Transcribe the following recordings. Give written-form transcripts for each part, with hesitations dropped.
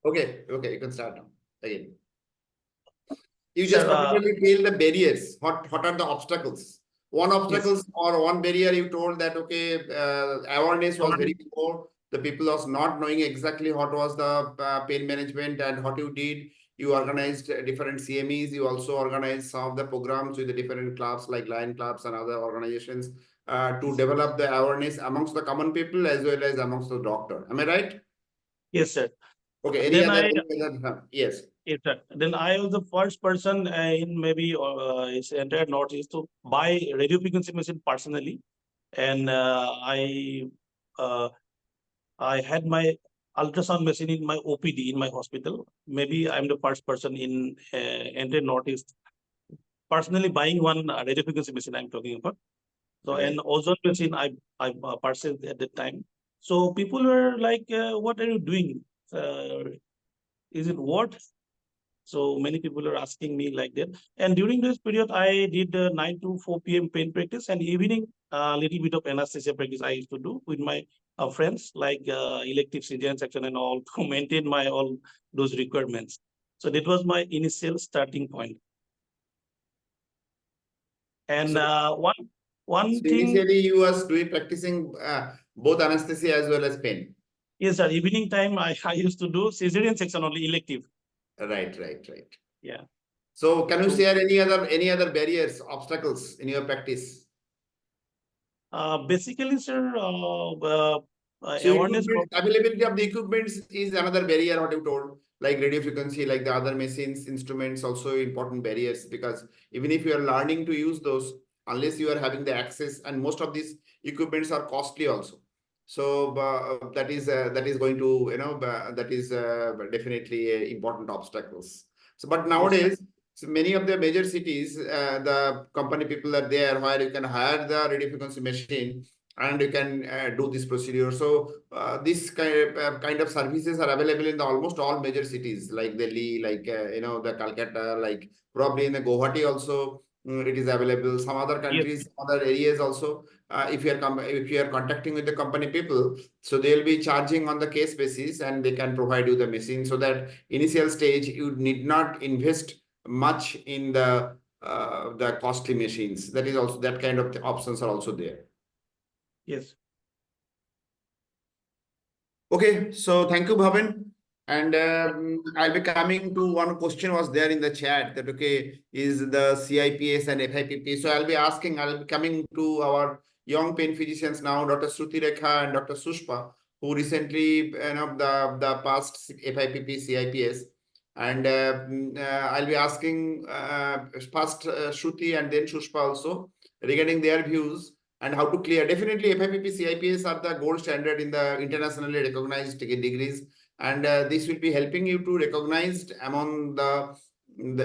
Okay, okay, you can start now again. You Sir, just particularly feel the barriers. What are the obstacles? One yes, obstacles or one barrier you told that okay, awareness was very poor. The people was not knowing exactly what was the pain management and what you did. You organized different CMEs. You also organized some of the programs with the different clubs like Lion clubs and other organizations to develop the awareness amongst the common people as well as amongst the doctor. Am I right? yes, sir. Okay. Then Any other yes. yes, sir. Then I was the first person in maybe its entire Northeast to buy radio frequency machine personally, and uh, I had my ultrasound machine in my OPD in my hospital. Maybe I'm the first person in entire Northeast personally buying one radio frequency machine I'm talking about. So Right. an ozone machine I purchased at that time. So people were like, "What are you doing? Is it what?" So many people are asking me like that. And during this period, I did 9 to 4 p.m. pain practice and evening a little bit of anesthesia practice I used to do with my friends like elective cesarean section and all to maintain my all those requirements. So that was my initial starting point. And So, one so thing initially you was doing practicing both anesthesia as well as pain. is that evening time I used to do cesarean section only elective. Right, right, right. Yeah. So can you So share any other barriers, obstacles in your practice? basically, sir, So awareness equipment, about availability of the equipments is another barrier, what you told, like radio frequency, like the other machines, instruments, also important barriers because even if you are learning to use those, unless you are having the access, and most of these equipments are costly also. So that is going to that is definitely important obstacles. So but yes, sir. nowadays, so many of the major cities, the company people are there where you can hire the radio frequency machine and you can do this procedure. So this kind of services are available in the almost all major cities like Delhi, like the Calcutta, like probably in the Guwahati also it is available. Some other Yes, countries, other areas also. If you are contacting with the company people, so they'll be charging on the case basis and they can provide you the machine so that initial stage you need not invest much in the costly machines. That is also that kind of options are also there. yes. Okay, so thank you, Bhavin. And I'll be coming to one question was there in the chat that okay, is the CIPS and FIPP. So I'll be coming to our young pain physicians now, Dr. Shruti Rekha and Dr. Sushpa, who recently the past FIPP CIPS. And I'll be asking first Shruti and then Sushpa also regarding their views and how to clear. Definitely, FIPP, CIPS are the gold standard in the internationally recognized degrees, and this will be helping you to recognized among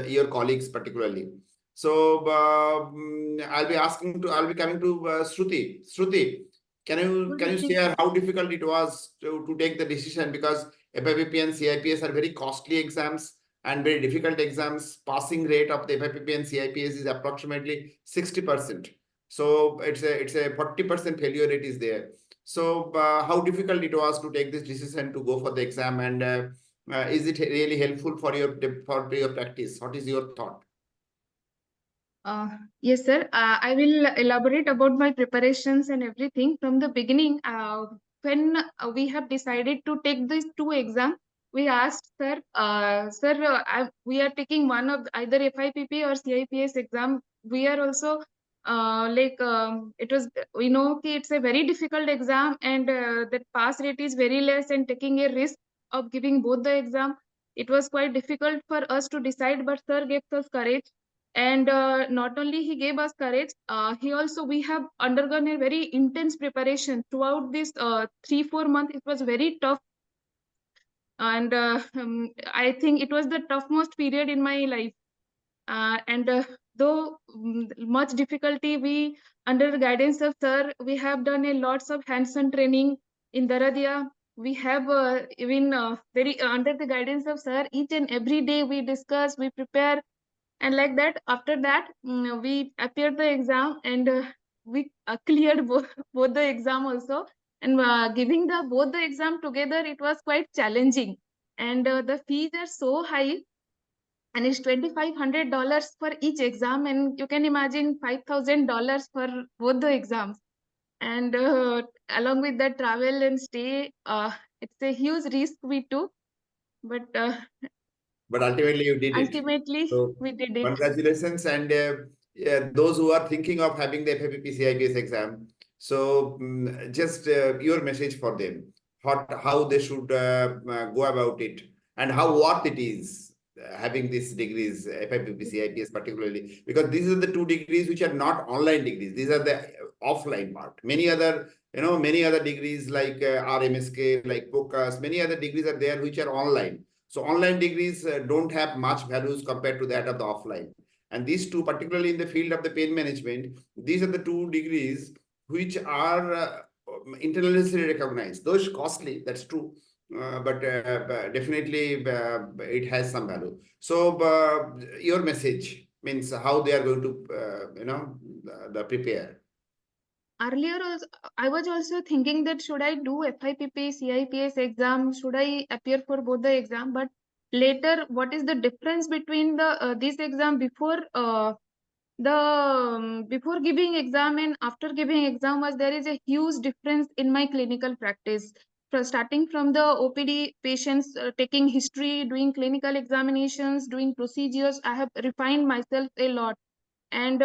your colleagues particularly. So I'll be coming to Shruti. Shruti, can you share how difficult it was to take the decision because FIPP and CIPS are very costly exams and very difficult exams. Passing rate of the FIPP and CIPS is approximately 60%. So it's a 40% failure rate is there. So how difficult it was to take this decision to go for the exam, and is it really helpful for your practice? What is your thought? Uh, yes, sir. I will elaborate about my preparations and everything from the beginning. When we have decided to take these two exams, we asked sir, we are taking one of either FIPP or CIPS exam. We are also it was we know कि it's a very difficult exam and that pass rate is very less and taking a risk of giving both the exam. It was quite difficult for us to decide, but sir gave us courage, and not only he gave us courage, he also we have undergone a very intense preparation throughout this 3-4 months. It was very tough, and I think it was the toughest period in my life, and though much difficulty, we under the guidance of sir we have done a lots of hands-on training in Daradia. We have even very under the guidance of sir, each and every day we discuss, we prepare, and like that after that we appeared the exam, and we cleared both the exam also, and giving the both the exam together, it was quite challenging. and the fees are so high, and it's $2,500 for each exam, and you can imagine $5,000 for both the exams. And along with the travel and stay, it's a huge risk we took, but ultimately you did it. ultimately So we did it. congratulations, and yeah, those who are thinking of having the FIPP CIPS exam. So just your message for them, how they should go about it, and how worth it is having these degrees, FIPP CIPS particularly, because these are the two degrees which are not online degrees. These are the offline part. Many other, many other degrees like RMSK, like POCUS, many other degrees are there which are online. So online degrees don't have much values compared to that of the offline. And these two, particularly in the field of the pain management, these are the two degrees which are internationally recognized. Those costly, that's true. But definitely it has some value. So your message means how they are going to, the prepare. Earlier also, I was also thinking that should I do FIPP, CIPS exam? Should I appear for both the exam? But later, what is the difference between the this exam before before giving exam and after giving exam? Was there is a huge difference in my clinical practice. Starting from the OPD patients, taking history, doing clinical examinations, doing procedures, I have refined myself a lot. And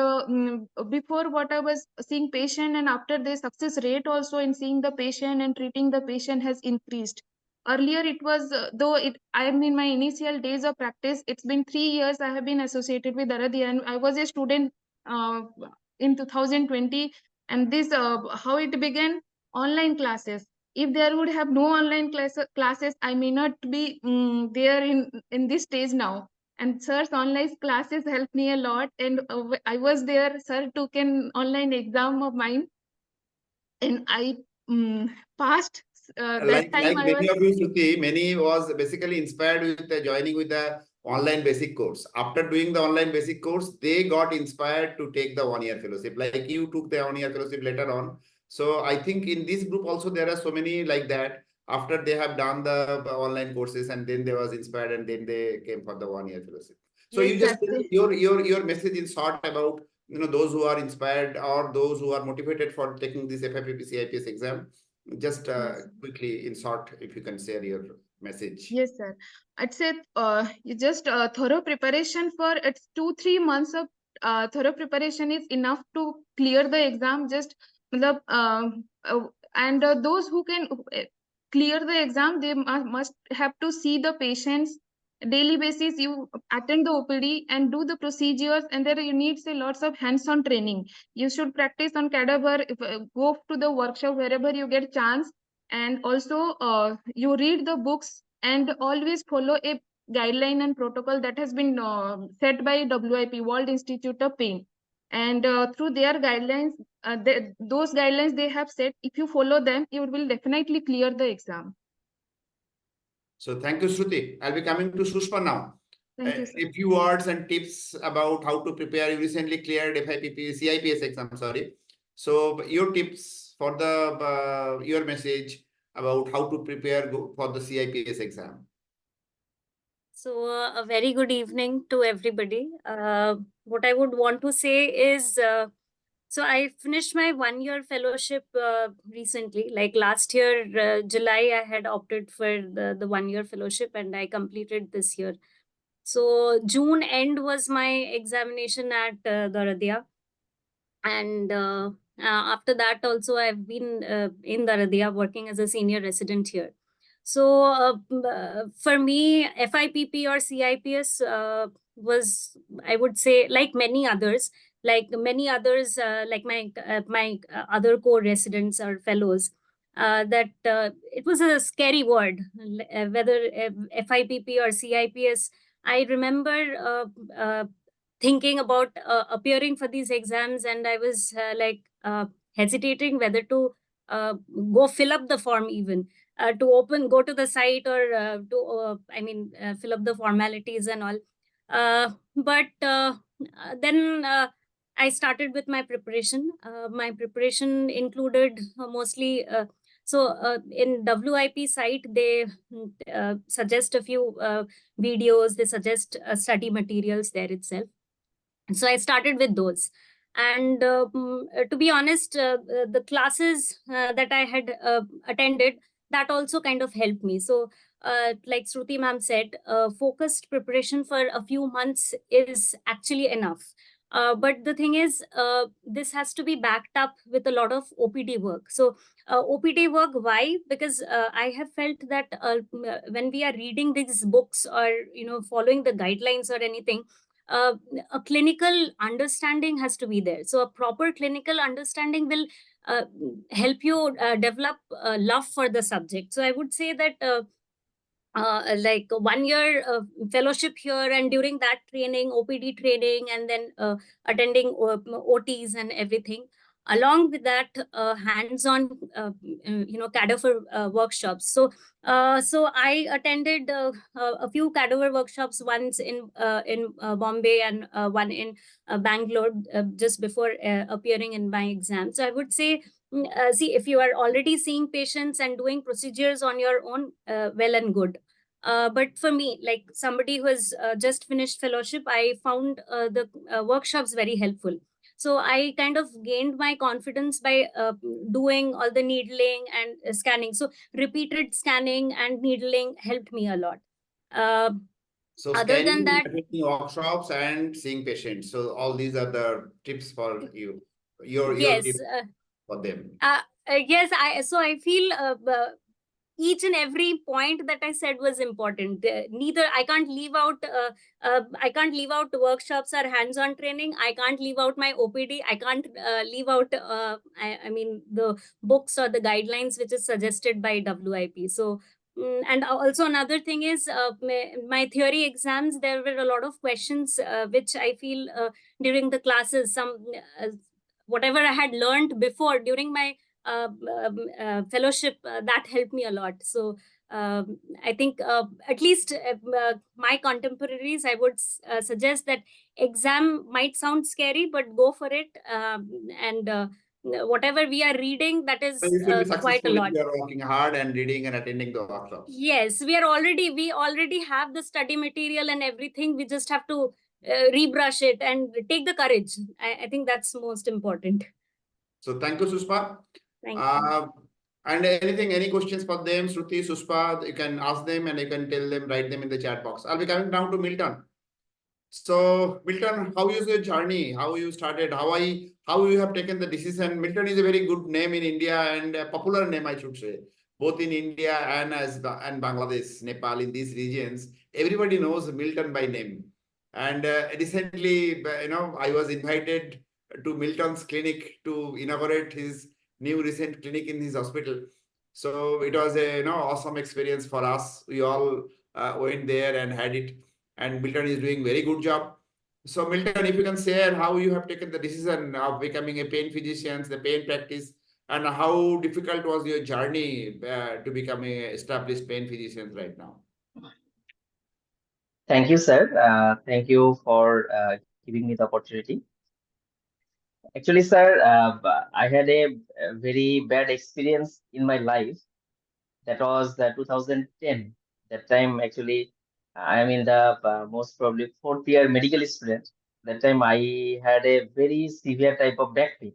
before, what I was seeing patient, and after, the success rate also in seeing the patient and treating the patient has increased. Earlier it was, though it I am in my initial days of practice, it's been 3 years I have been associated with Daradia, and I was a student uh, in 2020. And this how it began: online classes. If there would have no online classes, I may not be there in this stage now. And sir's online classes helped me a lot, and I was there. Sir took an online exam of mine, and I passed. That time Like I many was, of you, Shruti, many was basically inspired with joining with the online basic course. After doing the online basic course, they got inspired to take the 1 year fellowship. Like you took the 1 year fellowship later on. So I think in this group also there are so many like that. After they have done the online courses, and then they was inspired, and then they came for the 1 year fellowship. So yes you sir. just tell your message in short about, those who are inspired or those who are motivated for taking this FIPP CIPS exam. Just Yes. quickly, in short, if you can share your message. Yes, sir. I'd say you just thorough preparation for it's 2-3 months of thorough preparation is enough to clear the exam. Just the and those who can clear the exam, they must have to see the patients daily basis. You attend the OPD and do the procedures, and there you need say lots of hands-on training. You should practice on cadaver. If, go to the workshop wherever you get chance, and also you read the books, and always follow a guideline and protocol that has been set by WIP, World Institute of Pain. And through their guidelines, those guidelines they have set, if you follow them, you will definitely clear the exam. So thank you, Shruti. I'll be coming to Sushma now. Thank you, sir. A few words and tips about how to prepare. You recently cleared FIPP, CIPS exam, sorry. So your tips for the your message about how to prepare for the CIPS exam. So, a very good evening to everybody. What I would want to say is, so I finished my 1 year fellowship recently. Like last year, July, I had opted for the 1 year fellowship, and I completed this year. So June end was my examination at Daradia, and after that also I've been in Daradia working as a senior resident here. So for me, FIPP or CIPS was, I would say, like many others, like my other co-residents or fellows, that it was a scary word, whether FIPP or CIPS. I remember thinking about appearing for these exams, and I was hesitating whether to go fill up the form, even go to the site, or fill up the formalities and all. But then I started with my preparation. My preparation included mostly So in WIP site, they suggest a few videos, they suggest study materials there itself. So I started with those. And to be honest, the classes that I had attended, that also kind of helped me. So like Shruti ma'am said, focused preparation for a few months is actually enough. But the thing is, this has to be backed up with a lot of OPD work. So OPD work, why? Because I have felt that when we are reading these books or following the guidelines or anything, uh, a clinical understanding has to be there. So a proper clinical understanding will uh, help you develop love for the subject. So I would say that like 1 year fellowship here, and during that training, OPD training, and then attending OTs and everything. Along with that, hands-on, cadaver workshops. So I attended a few cadaver workshops, once in Bombay and one in Bangalore, just before appearing in my exam. So I would say, see, if you are already seeing patients and doing procedures on your own, well and good. But for me, like somebody who has just finished fellowship, I found the workshops very helpful. So I kind of gained my confidence by doing all the needling and scanning. So repeated scanning and needling helped me a lot. Uh, So Other than scanning, that, attending workshops, and seeing patients. So all these are the tips for you. Your yes, tips for them. yes. I feel each and every point that I said was important. Neither I can't leave out. I can't leave out workshops or hands-on training. I can't leave out my OPD. I can't leave out. I mean the books or the guidelines which is suggested by WIP. So. And also another thing is my theory exams. There were a lot of questions which I feel during the classes. Whatever I had learned before during my fellowship, that helped me a lot. So I think at least my contemporaries, I would suggest that exam might sound scary, but go for it. And whatever we are reading, that So is you will be quite a successful if lot. you are working hard and reading and attending the workshops. Yes, we already have the study material and everything. We just have to rebrush it and take the courage. I think that's most important. So thank you, Suspa. Thank you. And any questions for them, Shruti, Suspa, you can ask them and you can tell them, write them in the chat box. I'll be coming down to Milton. So Milton, how is your journey? How you started? How you have taken the decision? Milton is a very good name in India and a popular name, I should say, both in India and and Bangladesh, Nepal, in these regions. Everybody knows Milton by name. And recently, I was invited to Milton's clinic to inaugurate his new recent clinic in his hospital. So it was a awesome experience for us. We all went there and had it. And Milton is doing very good job. So Milton, if you can share how you have taken the decision of becoming a pain physician, the pain practice, and how difficult was your journey to become a established pain physician right now? Thank you, sir. Thank you for giving me the opportunity. Actually, sir, I had a very bad experience in my life. That was 2010. That time, actually, I am in the most probably fourth year medical student. That time, I had a very severe type of back pain,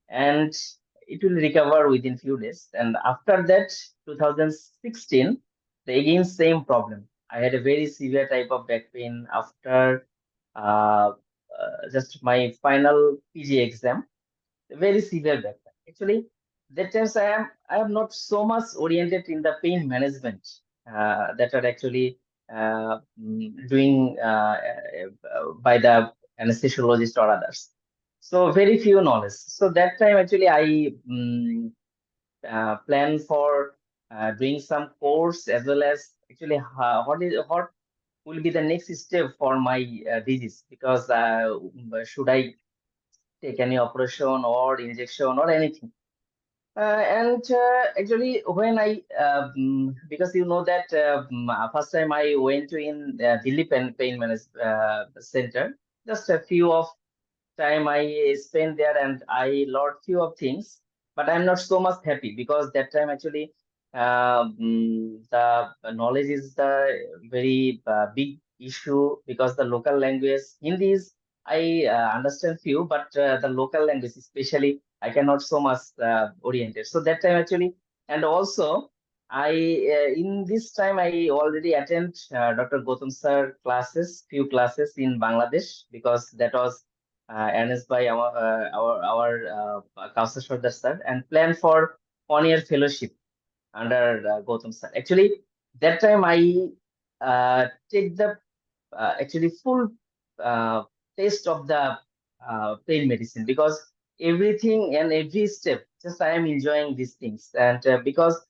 and it will recover within few days. And after that, 2016, the again same problem. I had a very severe type of back pain after just my final PG exam. Very severe back pain. Actually, that times I am not so much oriented in the pain management that are actually doing by the anesthesiologist or others. So very few knowledge. So that time actually I plan for doing some course, as well as actually what will be the next step for my disease, because should I take any operation or injection or anything. And actually, when because you know that first time I went to in Delhi Pain Management Center, just a few of time I spent there, and I learned few of things. but I'm not so much happy because that time actually the knowledge is the very big issue because the local language Hindi is I understand few, but the local language especially I cannot so much oriented. So that time actually, and also I in this time I already attend Dr. Gautam sir classes, few classes in Bangladesh because that was arranged by our Kaustha Sardar sir and plan for 1 year fellowship under Gautam sir. Actually, that time I take the actually full uh, taste of the pain medicine because everything and every step, just I am enjoying these things, and because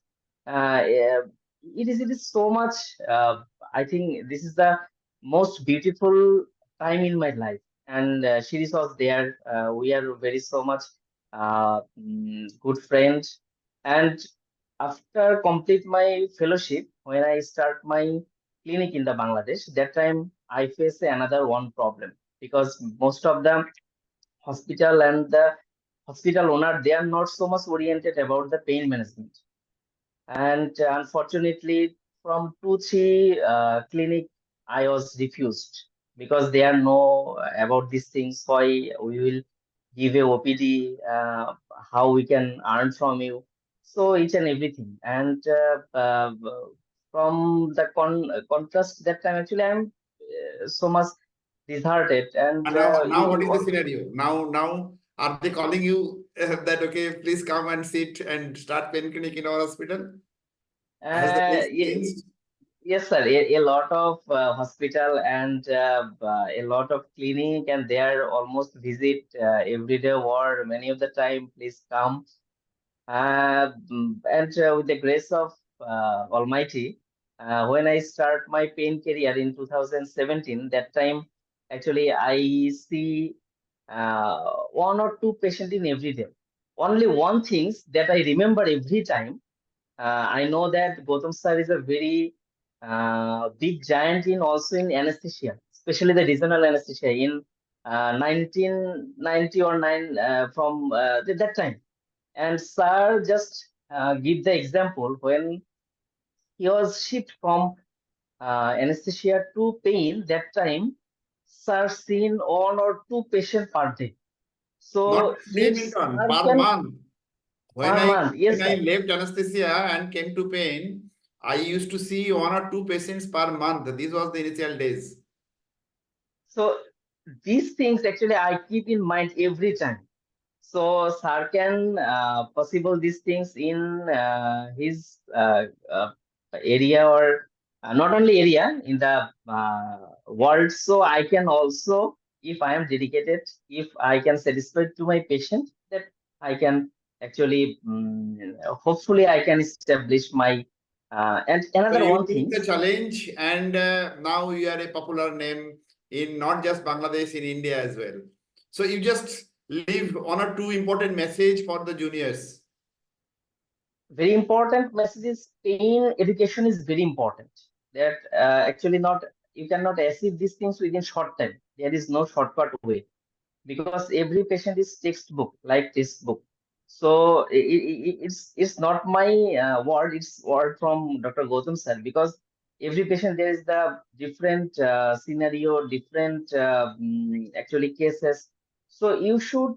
it is so much. I think this is the most beautiful time in my life, and Shiris was there. We are very so much good friends, and after complete my fellowship, when I start my clinic in the Bangladesh, that time I face another one problem because most of the hospital and the hospital owner they are not so much oriented about the pain management. And unfortunately, from 2 3 clinic, I was refused because they are know about these things. Why we will give a OPD, how we can earn from you. So each and everything. And from the contrast that time, actually, I'm so much disheartened. And And now what is the all, scenario? Now are they calling you that okay, please come and sit and start pain clinic in our hospital? Has the case ye- changed? yes, sir. A lot of hospital and a lot of clinic, and they are almost visit every day or many of the time. Please come. And with the grace of Almighty, when I start my pain career in 2017, that time actually I see one or two patient in every day. Only one things that I remember every time. I know that Gautam sir is a very big giant in also in anesthesia, especially the regional anesthesia in 1990 or 9 from that time. And sir just give the example when he was shipped from anesthesia to pain that time, sir seen one or two patients per day. Not So day, if Milton, sir per can month. When per I month, yes when I sir. left anesthesia and came to pain, I used to see 1 or 2 patients per month. These was the initial days. So these things actually I keep in mind every time. So sir can possible these things in his area or not only area in the world. So I can also, if I am dedicated, if I can satisfy to my patient, that I can actually hopefully I can establish my and So another you one took thing. the challenge, and now you are a popular name in not just Bangladesh, in India as well. So you just leave 1 or 2 important message for the juniors. Very important message is pain education is very important. That actually not you cannot achieve these things within short time. There is no shortcut way because every patient is textbook like textbook. So it's not my word, it's word from Dr. Gautam sir because every patient there is the different scenario, different actually cases. So you should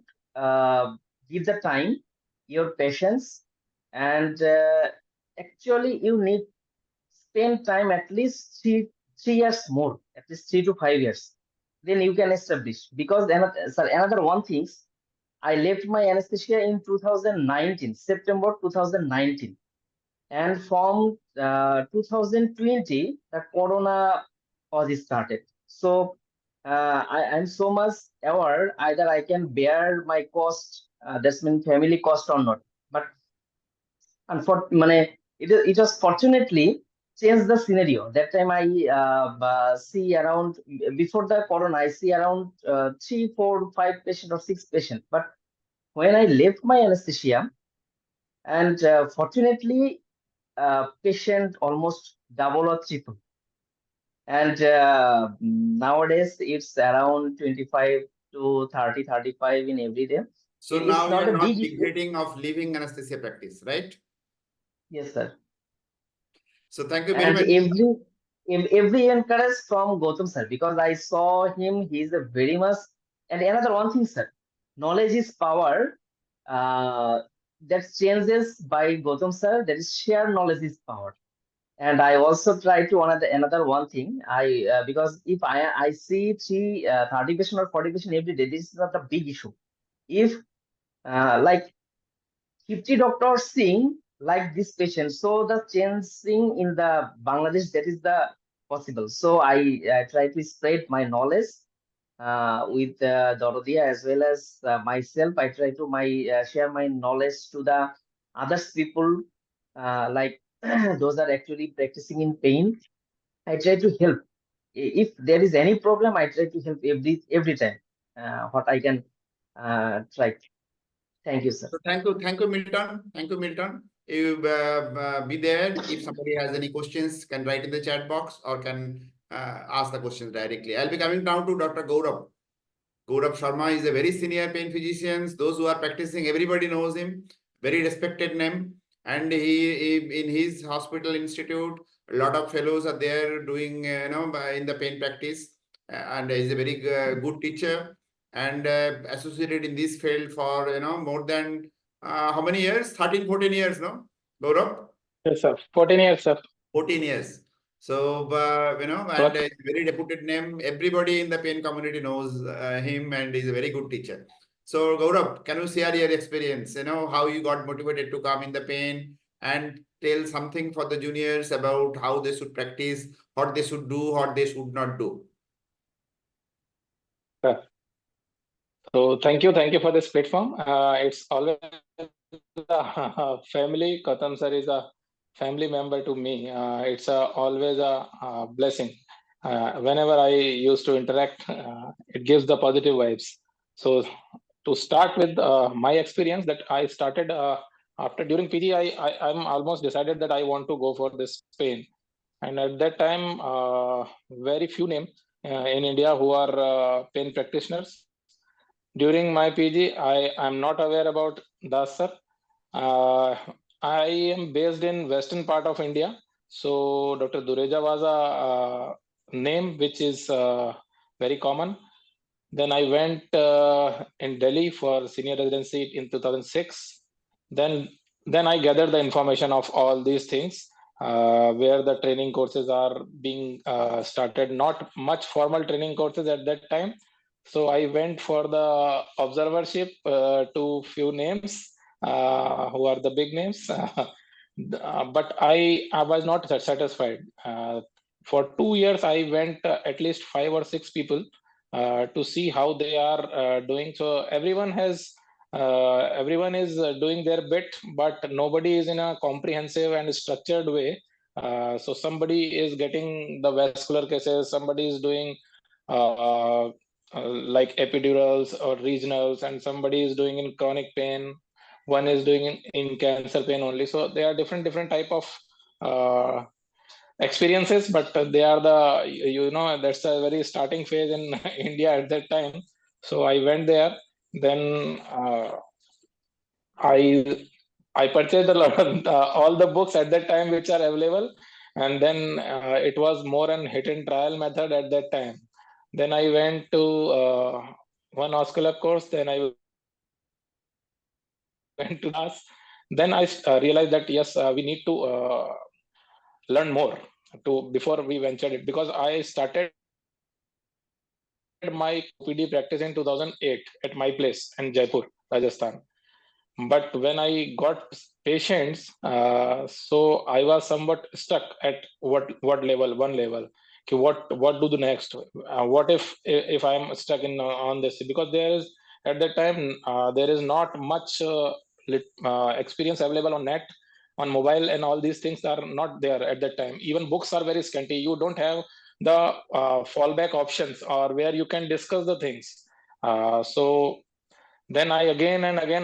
give the time, your patience, and actually you need spend time at least 3 years more, at least 3 to 5 years. Then you can establish because another, sir, another one things. I left my anesthesia in 2019, September 2019, and from 2020, the corona was started. So I'm so much aware either I can bear my cost, that's mean family cost or not. But it was fortunately changed the scenario. That time I see around before the corona, I see around 3 4 5 patient or 6 patient. But when I left my anesthesia, and fortunately, patient almost double or triple. And nowadays it's around 25 to 30 35 in every day. So It's now not you're a not big issue. regretting of leaving anesthesia practice, right? Yes, sir. So thank you very And much. every encourage from Gautam sir, because I saw him, he's a very much. And another one thing, sir, knowledge is power. That changes by Gautam sir. That is shared knowledge is power. And I also try to another one thing. Because if I see 30 patient or 40 patient every day, this is not a big issue. If like 50 doctors seeing like this patient, so the changing in the Bangladesh, that is the possible. So I try to spread my knowledge with Daradia as well as myself. I try to share my knowledge to the others people, like those are actually practicing in pain. I try to help. If there is any problem, I try to help every time. What I can try. Thank you, sir. So thank you, Milton. Thank you, Milton. You be there. If somebody has any questions, can write in the chat box or can ask the questions directly. I'll be coming down to Dr. Gaurav. Gaurav Sharma is a very senior pain physician. Those who are practicing, everybody knows him. Very respected name. And he in his hospital institute, a lot of fellows are there doing, in the pain practice. And he's a very good teacher and associated in this field for, more than how many years? 13, 14 years, no? Gaurav? Yes, sir. 14 years, sir. 14 years. So, and a very reputed name. Everybody in the pain community knows him and he's a very good teacher. So, Gaurav, can you share your experience? How you got motivated to come in the pain and tell something for the juniors about how they should practice, what they should do, what they should not do. So thank you for this platform. It's always a family. Gautam sir is a family member to me. It's always a blessing. Whenever I used to interact, it gives the positive vibes. So to start with my experience that I started after during PG, I'm almost decided that I want to go for this pain. And at that time, very few names in India who are pain practitioners. During my PG, I am not aware about Das sir. I am based in western part of India. So Dr. Dureja was a name which is very common. Then I went in Delhi for senior residency in 2006. Then I gathered the information of all these things, where the training courses are being started. Not much formal training courses at that time. So I went for the observership to few names who are the big names. But I was not satisfied. For 2 years, I went at least 5 or 6 people to see how they are doing. So everyone is doing their bit, but nobody is in a comprehensive and structured way. So somebody is getting the vascular cases, somebody is doing like epidurals or regionals, and somebody is doing in chronic pain. One is doing in cancer pain only. So they are different type of experiences, but they are that's a very starting phase in India at that time. So I went there. Then I purchased a lot of all the books at that time which are available, and then it was more an hit and trial method at that time. Then I went to one Osculap course. Then I went to class. Then I realized that yes, we need to learn more to before we ventured it, because I started my OPD practice in 2008 at my place in Jaipur, Rajasthan. But when I got patients, so I was somewhat stuck at what level, one level. Okay, what do the next? What if I'm stuck in on this? Because there is at that time there is not much experience available on net, on mobile, and all these things are not there at that time. Even books are very scanty. You don't have the fallback options or where you can discuss the things. So then I again and again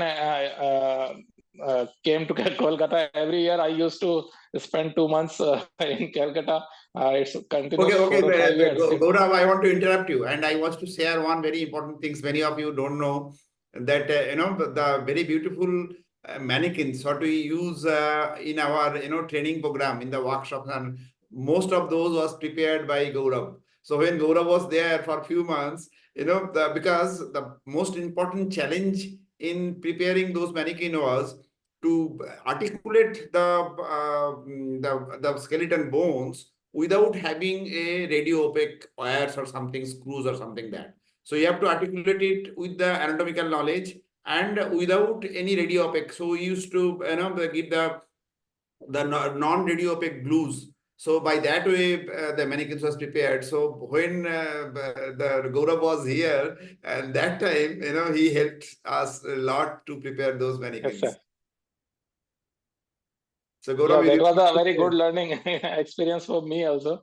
came to Kolkata. Every year I used to spend 2 months in Kolkata. It's continuous Okay, 4 or 5 years. Gaurav, I want to interrupt you and I want to share one very important thing many of you don't know. that the very beautiful mannequins what we use in our training program in the workshop, and most of those was prepared by Gaurav. So when Gaurav was there for a few months, because the most important challenge in preparing those mannequin was to articulate the skeleton bones without having a radio opaque wires or something, screws or something that. So you have to articulate it with the anatomical knowledge and without any radio opaque. So we used to give the non-radio opaque glues. So by that way, the mannequins was prepared. So when the Gaurav was here, and that time, he helped us a lot to prepare those Yes, mannequins. sir. So Gaurav, Yeah, you that was a want to very say? good learning experience for me also.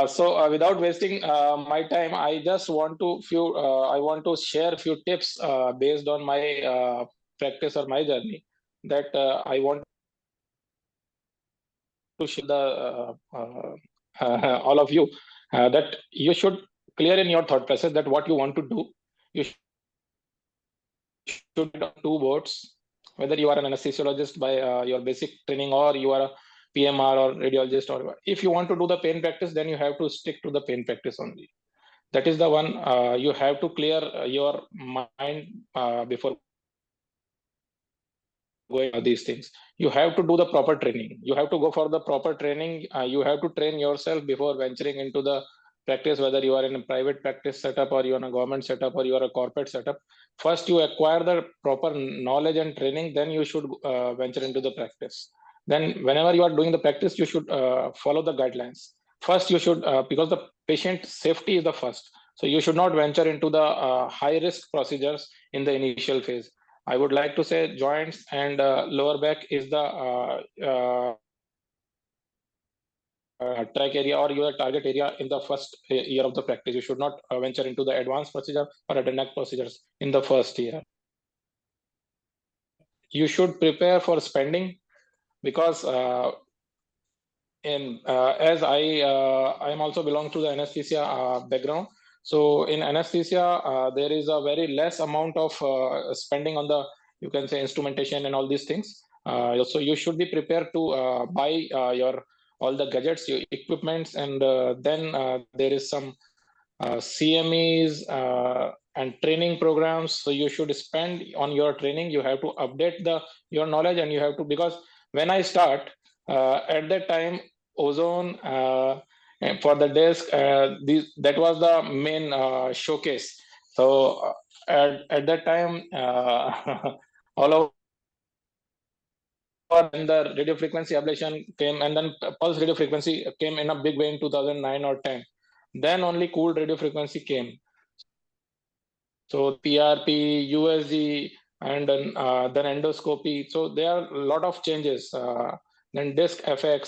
So without wasting my time, I just want to I want to share few tips based on my practice or my journey that I want to share the all of you that you should clear in your thought process that what you want to do. You should write on two boards, whether you are an anesthesiologist by your basic training or you are a PMR or radiologist, or if you want to do the pain practice, then you have to stick to the pain practice only. That is the one you have to clear your mind before going these things. You have to do the proper training. You have to go for the proper training. You have to train yourself before venturing into the practice, whether you are in a private practice setup or you are in a government setup or you are a corporate setup. First, you acquire the proper knowledge and training, then you should venture into the practice. Then whenever you are doing the practice, you should follow the guidelines. First, you should, because the patient safety is the first. So you should not venture into the high risk procedures in the initial phase. I would like to say joints and lower back is the track area or your target area in the first year of the practice. You should not venture into the advanced procedure or at the neck procedures in the first year. You should prepare for spending because as I am also belong to the anesthesia background. So in anesthesia, there is a very less amount of spending on the, you can say, instrumentation and all these things. So you should be prepared to buy your all the gadgets, your equipments, and then there is some CMEs and training programs. So you should spend on your training. You have to update your knowledge, and you have to, because when I start at that time, ozone and for the desk, that was the main showcase. So at that time, all over. And the radio frequency ablation came, and then pulse radio frequency came in a big way in 2009 or 10. Then only cooled radio frequency came. So PRP, USG, and then endoscopy. So there are a lot of changes. Then disc FX,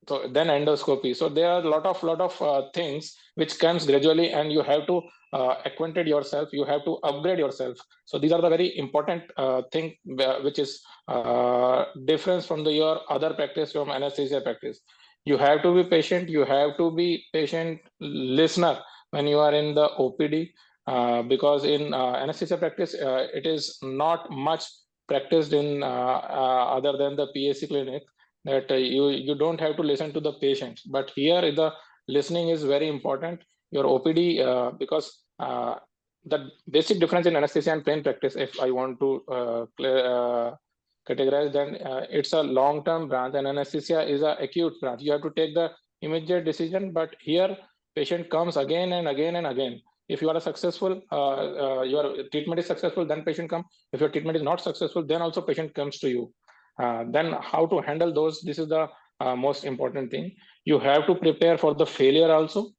so then endoscopy. So there are a lot of things which comes gradually, and you have to acquainted yourself. You have to upgrade yourself. So these are the very important thing which is difference from your other practice, from anesthesia practice. You have to be patient. You have to be patient listener when you are in the OPD. Because in anesthesia practice, it is not much practiced in other than the PAC clinic, that you don't have to listen to the patients. But here the listening is very important. Your OPD, because the basic difference in anesthesia and pain practice, if I want to categorize, then it's a long-term branch, and anesthesia is an acute branch. You have to take the immediate decision, but here patient comes again and again and again. If you are successful, your treatment is successful, then patient come. If your treatment is not successful, then also patient comes to you. Then how to handle those? This is the most important thing. You have to prepare for the failure also.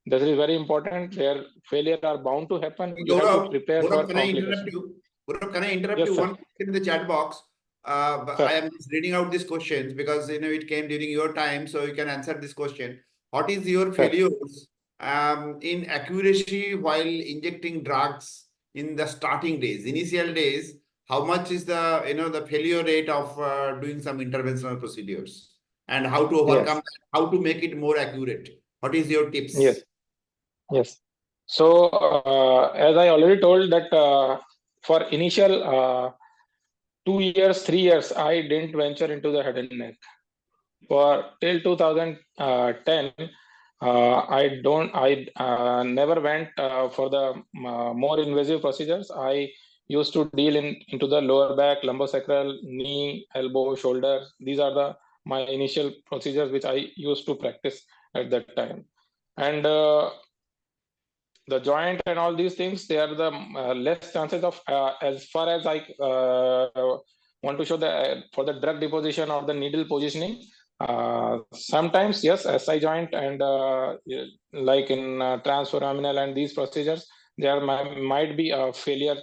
This is very important. Their failure are bound to happen. You have to prepare for Can I interrupt complication. you? Gaurav, can I interrupt Yes, you? sir. One question in the chat box. Sir. I am just reading out these questions because it came during your time, so you can answer this question. What is your Sir. failures in accuracy while injecting drugs in the starting days, initial days? How much is the the failure rate of doing some interventional procedures, and how to overcome Yes. that, how to make it more accurate? What is your tips? Yes. Yes. So as I already told that for initial 2 years, 3 years, I didn't venture into the head and neck. For till 2010, I never went for the more invasive procedures. I used to deal into the lower back, lumbosacral, knee, elbow, shoulder. These are my initial procedures which I used to practice at that time. And the joint and all these things, they are the less chances of, as far as I want to show the for the drug deposition or the needle positioning. Sometimes, yes, SI joint and like in transforaminal and these procedures, there might be a failure.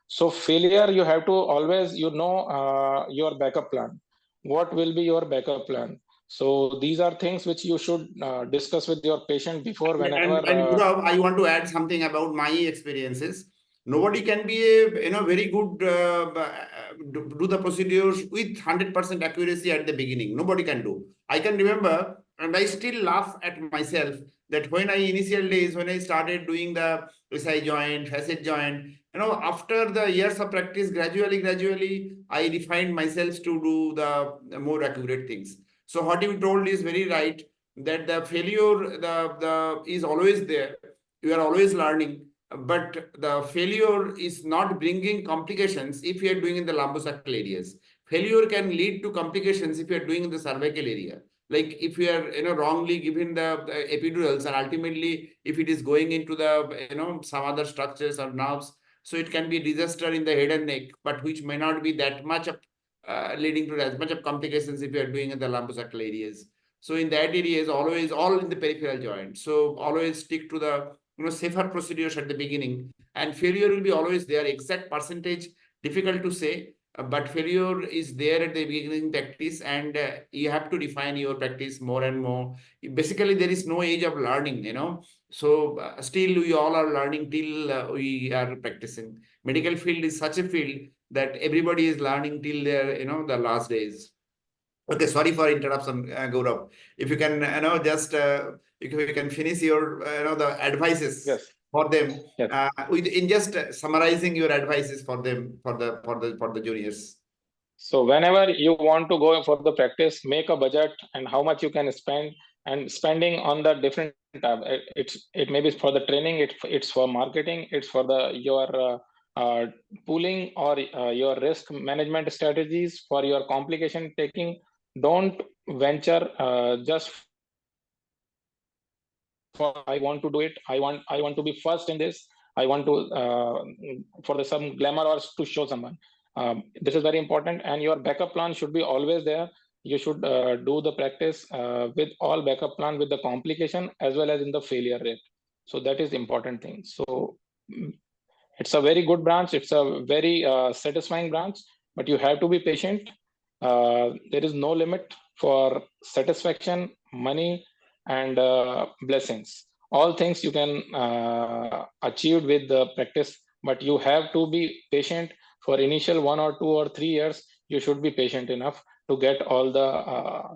So failure, you have to always, your backup plan. What will be your backup plan? So these are things which you should discuss with your patient before whenever. And Gaurav, I want to add something about my experiences. Nobody can be a very good do the procedures with 100% accuracy at the beginning. Nobody can do. I can remember, and I still laugh at myself that when I initial days when I started doing the SI joint, facet joint, after the years of practice, gradually, I refined myself to do the more accurate things. So what you told is very right, that the failure the is always there. You are always learning, but the failure is not bringing complications if you are doing in the lumbosacral areas. Failure can lead to complications if you are doing in the cervical area. Like if you are wrongly given the epidurals, and ultimately if it is going into the some other structures or nerves, so it can be a disaster in the head and neck, but which may not be that much of leading to as much of complications if you are doing in the lumbosacral areas. So in that area is always all in the peripheral joint. So always stick to the safer procedures at the beginning, and failure will be always there. Exact percentage difficult to say, but failure is there at the beginning practice, and you have to refine your practice more and more. Basically, there is no age of learning. So still we all are learning till we are practicing. Medical field is such a field that everybody is learning till their the last days. Okay, sorry for interruption, Gaurav. If you can, just if you can finish your, the advices Yes. for them, Yes. in just summarizing your advices for them for the juniors. So whenever you want to go for the practice, make a budget and how much you can spend, and spending on the different tab. It may be for the training, it's for marketing, it's for your pooling or your risk management strategies for your complication taking. Don't venture just for I want to do it. I want to be first in this. I want to for some glamour or to show someone. This is very important, and your backup plan should be always there. You should do the practice with all backup plan with the complication as well as in the failure rate. So that is the important thing. So it's a very good branch. It's a very satisfying branch, but you have to be patient. There is no limit for satisfaction, money, and blessings. All things you can achieve with the practice, but you have to be patient. For initial 1 or 2 or 3 years, you should be patient enough to get all the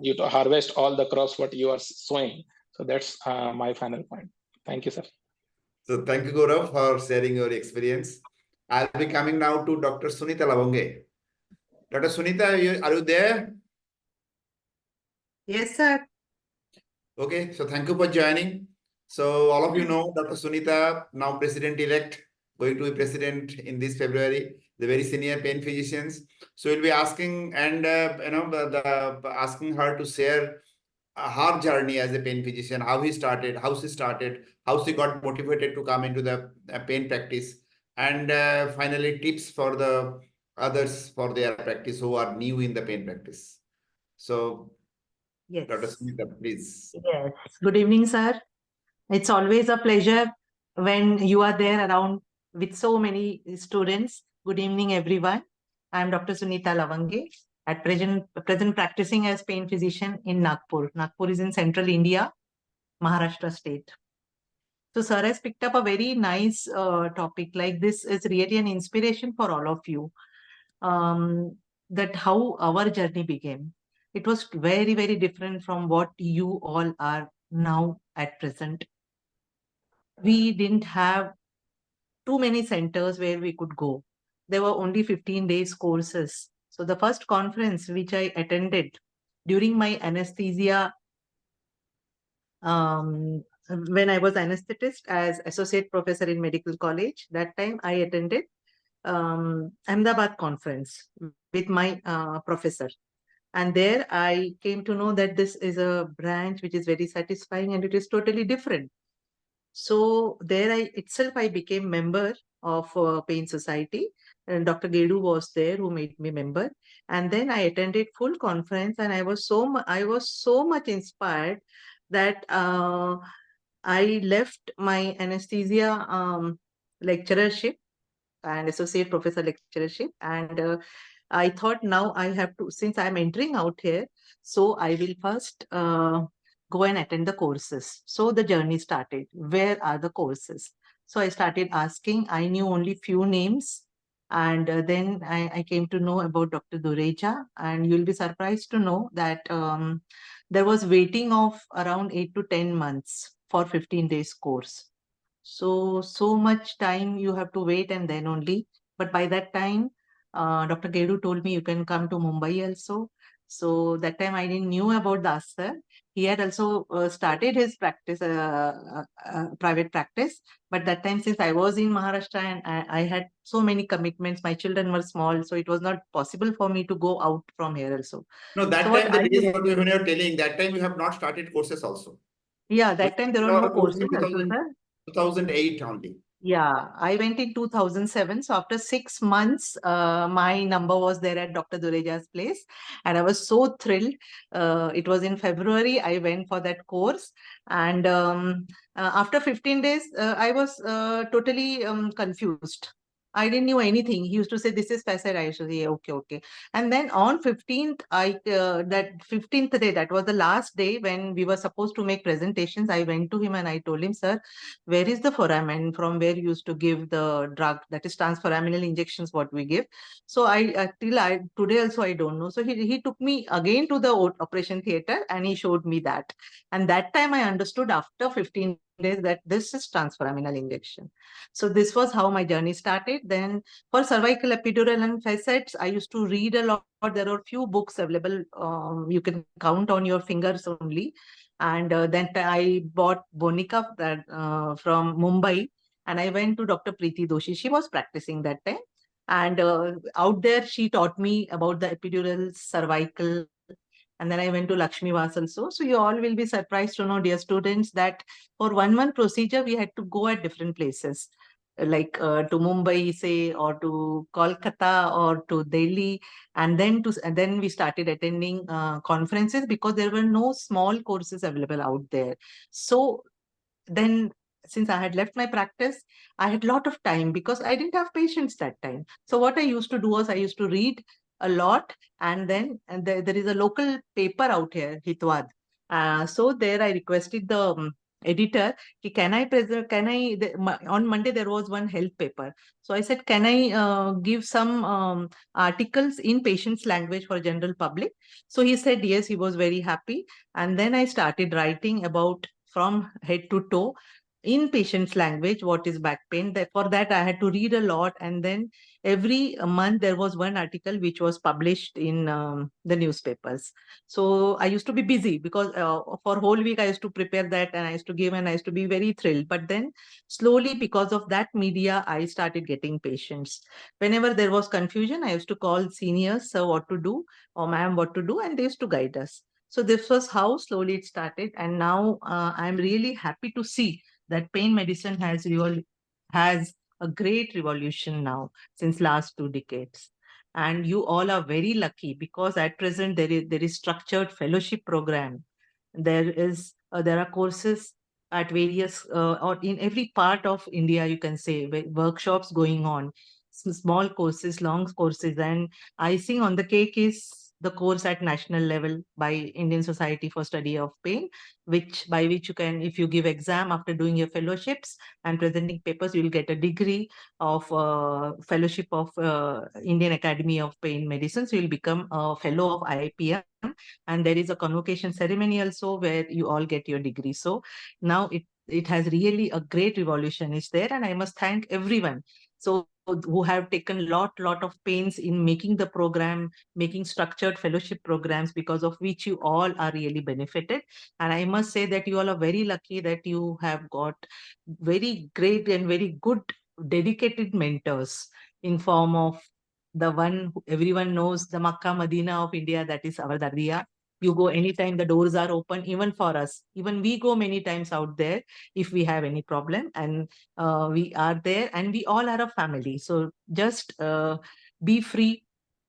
you to harvest all the crops what you are sowing. So that's my final point. Thank you, sir. So thank you, Gaurav, for sharing your experience. I'll be coming now to Dr. Sunita Lavange. Dr. Sunita, are you there? Yes, sir. Okay, so thank you for joining. So all of you know Dr. Sunita, now president-elect, going to be president in this February, the very senior pain physicians. So we'll be asking and asking her to share her journey as a pain physician, how she started, how she got motivated to come into the pain practice, and finally tips for the others for their practice who are new in the pain practice. So Yes. Dr. Sunita, please. Yes. Good evening, sir. It's always a pleasure when you are there around with so many students. Good evening, everyone. I'm Dr. Sunita Lavange, at present practicing as pain physician in Nagpur. Nagpur is in central India, Maharashtra state. So sir has picked up a very nice topic. Like this is really an inspiration for all of you. That how our journey began. It was very, very different from what you all are now at present. we didn't have too many centers where we could go. There were only 15 days courses. So the first conference which I attended during my anesthesia, when I was anesthetist as associate professor in medical college, that time I attended Ahmedabad conference with my professor. And there I came to know that this is a branch which is very satisfying and it is totally different. So there I became member of Pain Society, and Dr. Gedu was there who made me member. And then I attended full conference, and I was so much inspired that I left my anesthesia lecturership and associate professor lecturership, and I thought now I have to, since I'm entering out here, so I will first go and attend the courses. So the journey started. Where are the courses? So I started asking. I knew only few names, and then I came to know about Dr. Dureja, and you'll be surprised to know that there was waiting of around 8 to 10 months for 15 days course. So much time you have to wait, and then only. But by that time, Dr. Gedu told me you can come to Mumbai also. So that time I didn't knew about Das sir. He had also started his practice, private practice. But that time, since I was in Maharashtra and I had so many commitments, my children were small, so it was not possible for me to go out from here also. No, that So what time, the I days did, when you are telling, that time you have not started courses also. yeah, that time there were no courses also, sir. 2008 only. Yeah, I went in 2007. So after 6 months, my number was there at Dr. Dureja's place, and I was so thrilled. It was in February. I went for that course, and after 15 days, I was totally confused. I didn't know anything. He used to say, "This is facet." I used to say, "Okay, okay." And then on 15th, that 15th day, that was the last day when we were supposed to make presentations. I went to him and I told him, "Sir, where is the foramen from where you used to give the drug, that is transforaminal injections what we give?" So I today also I don't know. So he took me again to the operation theater and he showed me that, and that time I understood after 15 days that this is transforaminal injection. So this was how my journey started. Then for cervical epidural and facets, I used to read a lot. There are few books available, you can count on your fingers only. And then I bought Bonica that from Mumbai, and I went to Dr. Preeti Doshi. She was practicing that time, and out there she taught me about the epidural, cervical, and then I went to Lakshmi Vas also. So you all will be surprised to know, dear students, that for 1 month procedure we had to go at different places, like to Mumbai, say, or to Kolkata, or to Delhi, and then we started attending conferences because there were no small courses available out there. So then, since I had left my practice, I had a lot of time because I didn't have patients that time. So what I used to do was I used to read a lot, and then there is a local paper out here, Hitwad. So there I requested the editor, can I present, on Monday there was one health paper. So I said, can I give some articles in patient's language for general public? So he said yes, he was very happy. And then I started writing about from head to toe in patient's language what is back pain. For that I had to read a lot, and then every month there was one article which was published in the newspapers. So I used to be busy because for whole week I used to prepare that, and I used to give, and I used to be very thrilled. But then slowly, because of that media, I started getting patients. Whenever there was confusion, I used to call seniors, sir, what to do, or ma'am, what to do, and they used to guide us. So this was how slowly it started, and now I'm really happy to see that pain medicine has a great revolution now since last 2 decades. And you all are very lucky because at present there is structured fellowship program. There are courses at various or in every part of India, you can say, workshops going on, small courses, long courses, and icing on the cake is the course at national level by Indian Society for Study of Pain, by which you can, if you give exam after doing your fellowships and presenting papers, you will get a degree of fellowship of Indian Academy of Pain Medicine. So you'll become a fellow of IPM, and there is a convocation ceremony also where you all get your degree. So now it has really a great evolution is there, and I must thank everyone. So who have taken lot of pains in making the program, making structured fellowship programs, because of which you all are really benefited. And I must say that you all are very lucky that you have got very great and very good dedicated mentors in form of the one who everyone knows, the Makkah Medina of India, that is our Daradia. You go anytime, the doors are open, even for us. Even we go many times out there if we have any problem, and we are there, and we all are a family. So just be free,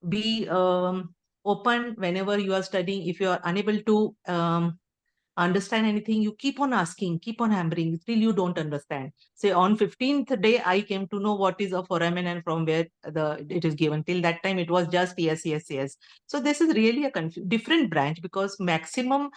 be open whenever you are studying. If you are unable to understand anything, you keep on asking, keep on hammering till you don't understand. Say on 15th day, I came to know what is a foramen and from where it is given. Till that time, it was just yes, yes, yes. So this is really a different branch, because maximum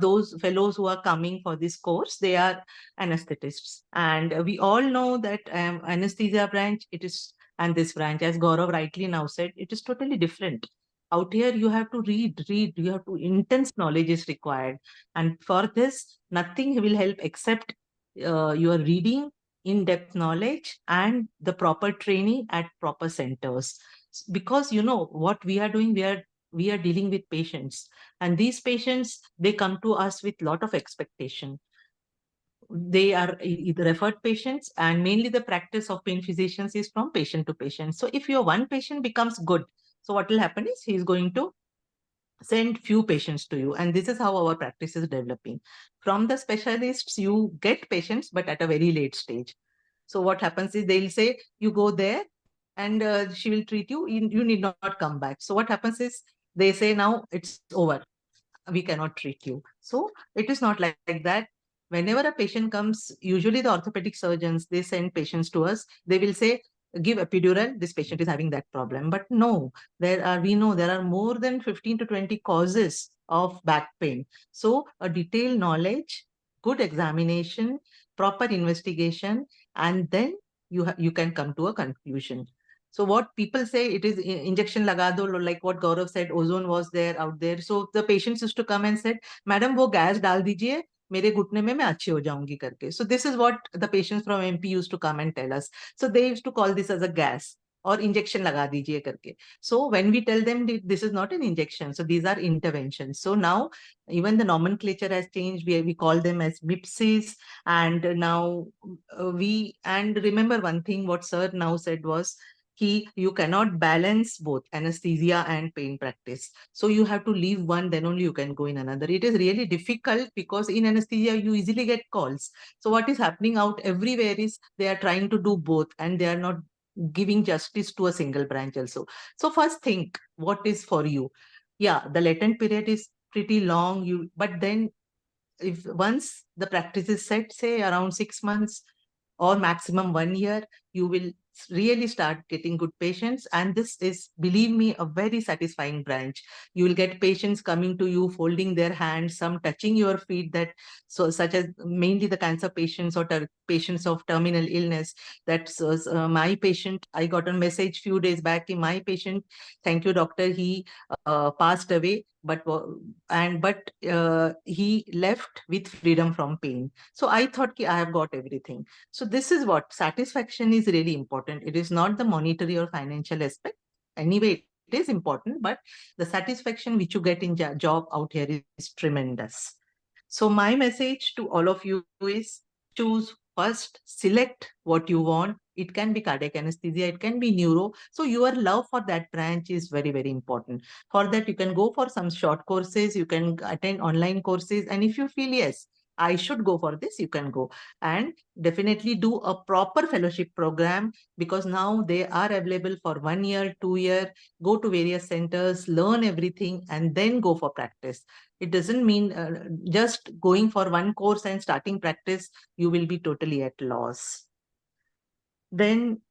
those fellows who are coming for this course, they are anesthetists. And we all know that anesthesia branch, it is, and this branch, as Gaurav rightly now said, it is totally different. Out here, you have to read, you have to, intense knowledge is required. And for this, nothing will help except your reading, in-depth knowledge, and the proper training at proper centers. Because you know what we are doing, we are dealing with patients, and these patients, they come to us with lot of expectation. They are either referred patients, and mainly the practice of pain physicians is from patient to patient. So if your one patient becomes good, so what will happen is he is going to send few patients to you, and this is how our practice is developing. From the specialists, you get patients, but at a very late stage. So what happens is they'll say, you go there and she will treat you, you need not come back. So what happens is they say, now it's over, we cannot treat you. So it is not like that. Whenever a patient comes, usually the orthopedic surgeons, they send patients to us, they will say, give epidural, this patient is having that problem. But no, we know there are more than 15 to 20 causes of back pain. So a detailed knowledge, good examination, proper investigation, and then you can come to a conclusion. So what people say, it is injection laga do, like what Gaurav said, ozone was there out there. So the patients used to come and said, madam, wo gas dal dijiye, mere घुटने में मैं अच्छी हो जाऊंगी करके. So this is what the patients from MP used to come and tell us. So they used to call this as a gas, or injection लगा दीजिए करके. So when we tell them this is not an injection, so these are interventions. So now even the nomenclature has changed. We call them as MIPSs, and now and remember one thing, what sir now said was, you cannot balance both anesthesia and pain practice. So you have to leave one, then only you can go in another. It is really difficult because in anesthesia, you easily get calls. So what is happening out everywhere is they are trying to do both, and they are not giving justice to a single branch also. So first think what is for you. Yeah, the latent period is pretty long, but then if once the practice is set, say around 6 months or maximum 1 year, you will really start getting good patients. And this is, believe me, a very satisfying branch. You will get patients coming to you, folding their hands, some touching your feet, that such as mainly the cancer patients or patients of terminal illness. That's my patient. I got a message few days back. My patient, thank you, doctor, he passed away, but he left with freedom from pain. So I thought I have got everything. So this is what satisfaction is really important. It is not the monetary or financial aspect. Anyway, it is important, but the satisfaction which you get in job out here is tremendous. So my message to all of you is, choose first, select what you want. It can be cardiac anesthesia, it can be neuro. So your love for that branch is very, very important. For that, you can go for some short courses, you can attend online courses. And if you feel, yes, I should go for this, you can go. And definitely do a proper fellowship program, because now they are available for 1 year, 2 year. Go to various centers, learn everything, and then go for practice. It doesn't mean just going for one course and starting practice, you will be totally at loss. Then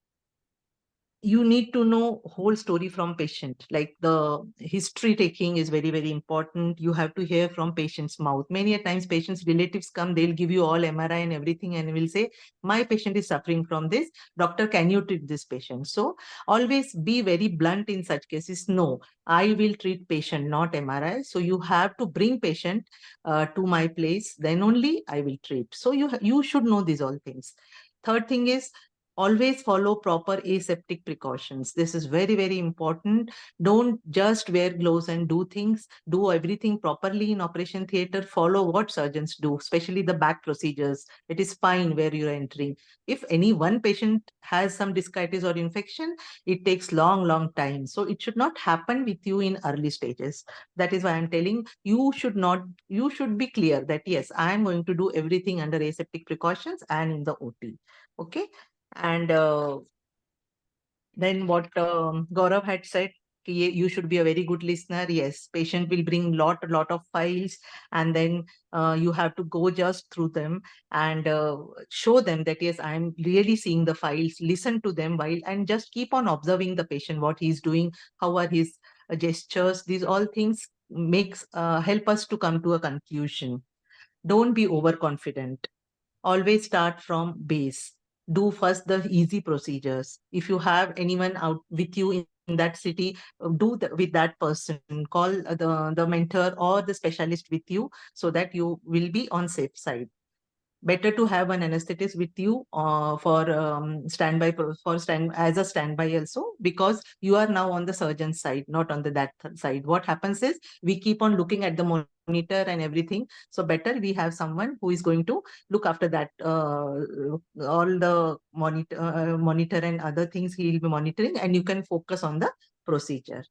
you need to know whole story from patient. Like the history taking is very, very important. You have to hear from patient's mouth. Many a times patients' relatives come, they'll give you all MRI and everything and will say, my patient is suffering from this. Doctor, can you treat this patient? So always be very blunt in such cases. No, I will treat patient, not MRI. So you have to bring patient to my place, then only I will treat. So you should know these all things. Third thing is, always follow proper aseptic precautions. This is very, very important. Don't just wear gloves and do things. Do everything properly in operation theater. Follow what surgeons do, especially the back procedures. It is fine where you're entering. If any one patient has some discitis or infection, it takes long time. So it should not happen with you in early stages. That is why I'm telling you should be clear that yes, I'm going to do everything under aseptic precautions and in the OT. Okay. And then what Gaurav had said, you should be a very good listener. Yes, patient will bring lot of files, and then you have to go just through them and show them that yes, I'm really seeing the files. Listen to them while and just keep on observing the patient, what he's doing, how are his gestures. These all things makes help us to come to a conclusion. Don't be overconfident. Always start from base. Do first the easy procedures. If you have anyone out with you in that city, with that person. Call the mentor or the specialist with you so that you will be on safe side. Better to have an anesthetist with you for standby as a standby also, because you are now on the surgeon side, not on that side. What happens is we keep on looking at the monitor and everything. So better we have someone who is going to look after that, all the monitor and other things he will be monitoring, and you can focus on the procedure.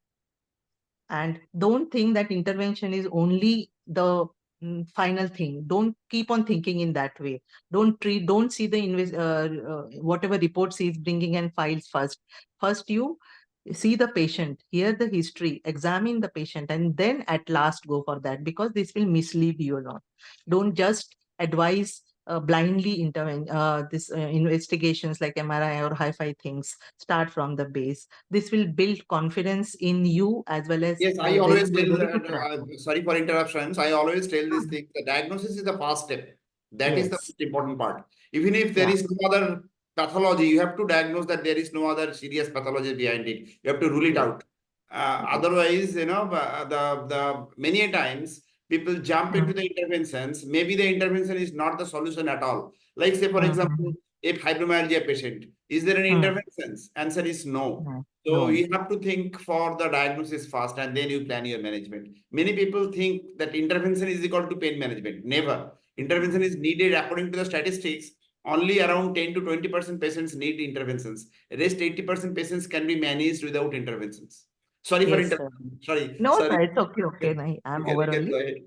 And don't think that intervention is only the final thing. Don't keep on thinking in that way. Don't see the whatever reports he is bringing and files first. First you see the patient, hear the history, examine the patient, and then at last go for that, because this will mislead you a lot. Don't just advise blindly investigations like MRI or hi-fi things. Start from the base. This will build confidence in you as well as Yes, I always tell, very good practice. sorry for interruptions. I always tell this thing, the diagnosis is the first step. That is the Yes. most important part. Even if there Yeah. is no other pathology, you have to diagnose that there is no other serious pathology behind it. You have to rule it Yes. out. Otherwise, the many a times people jump into the interventions. Maybe the intervention is not the solution at all. Like say, for example, a fibromyalgia patient, is there an intervention? Answer is no. So No. you have to think for the diagnosis first and then you plan your management. Many people think that intervention is equal to pain management. Never. Intervention is needed according to the statistics. Only around 10 to 20% patients need interventions. Rest 80% patients can be managed without interventions. Sorry for Yes, sir. interruption. Sorry. No, Sorry. sir, it's okay. Okay, nahi, I'm over You can only. go ahead.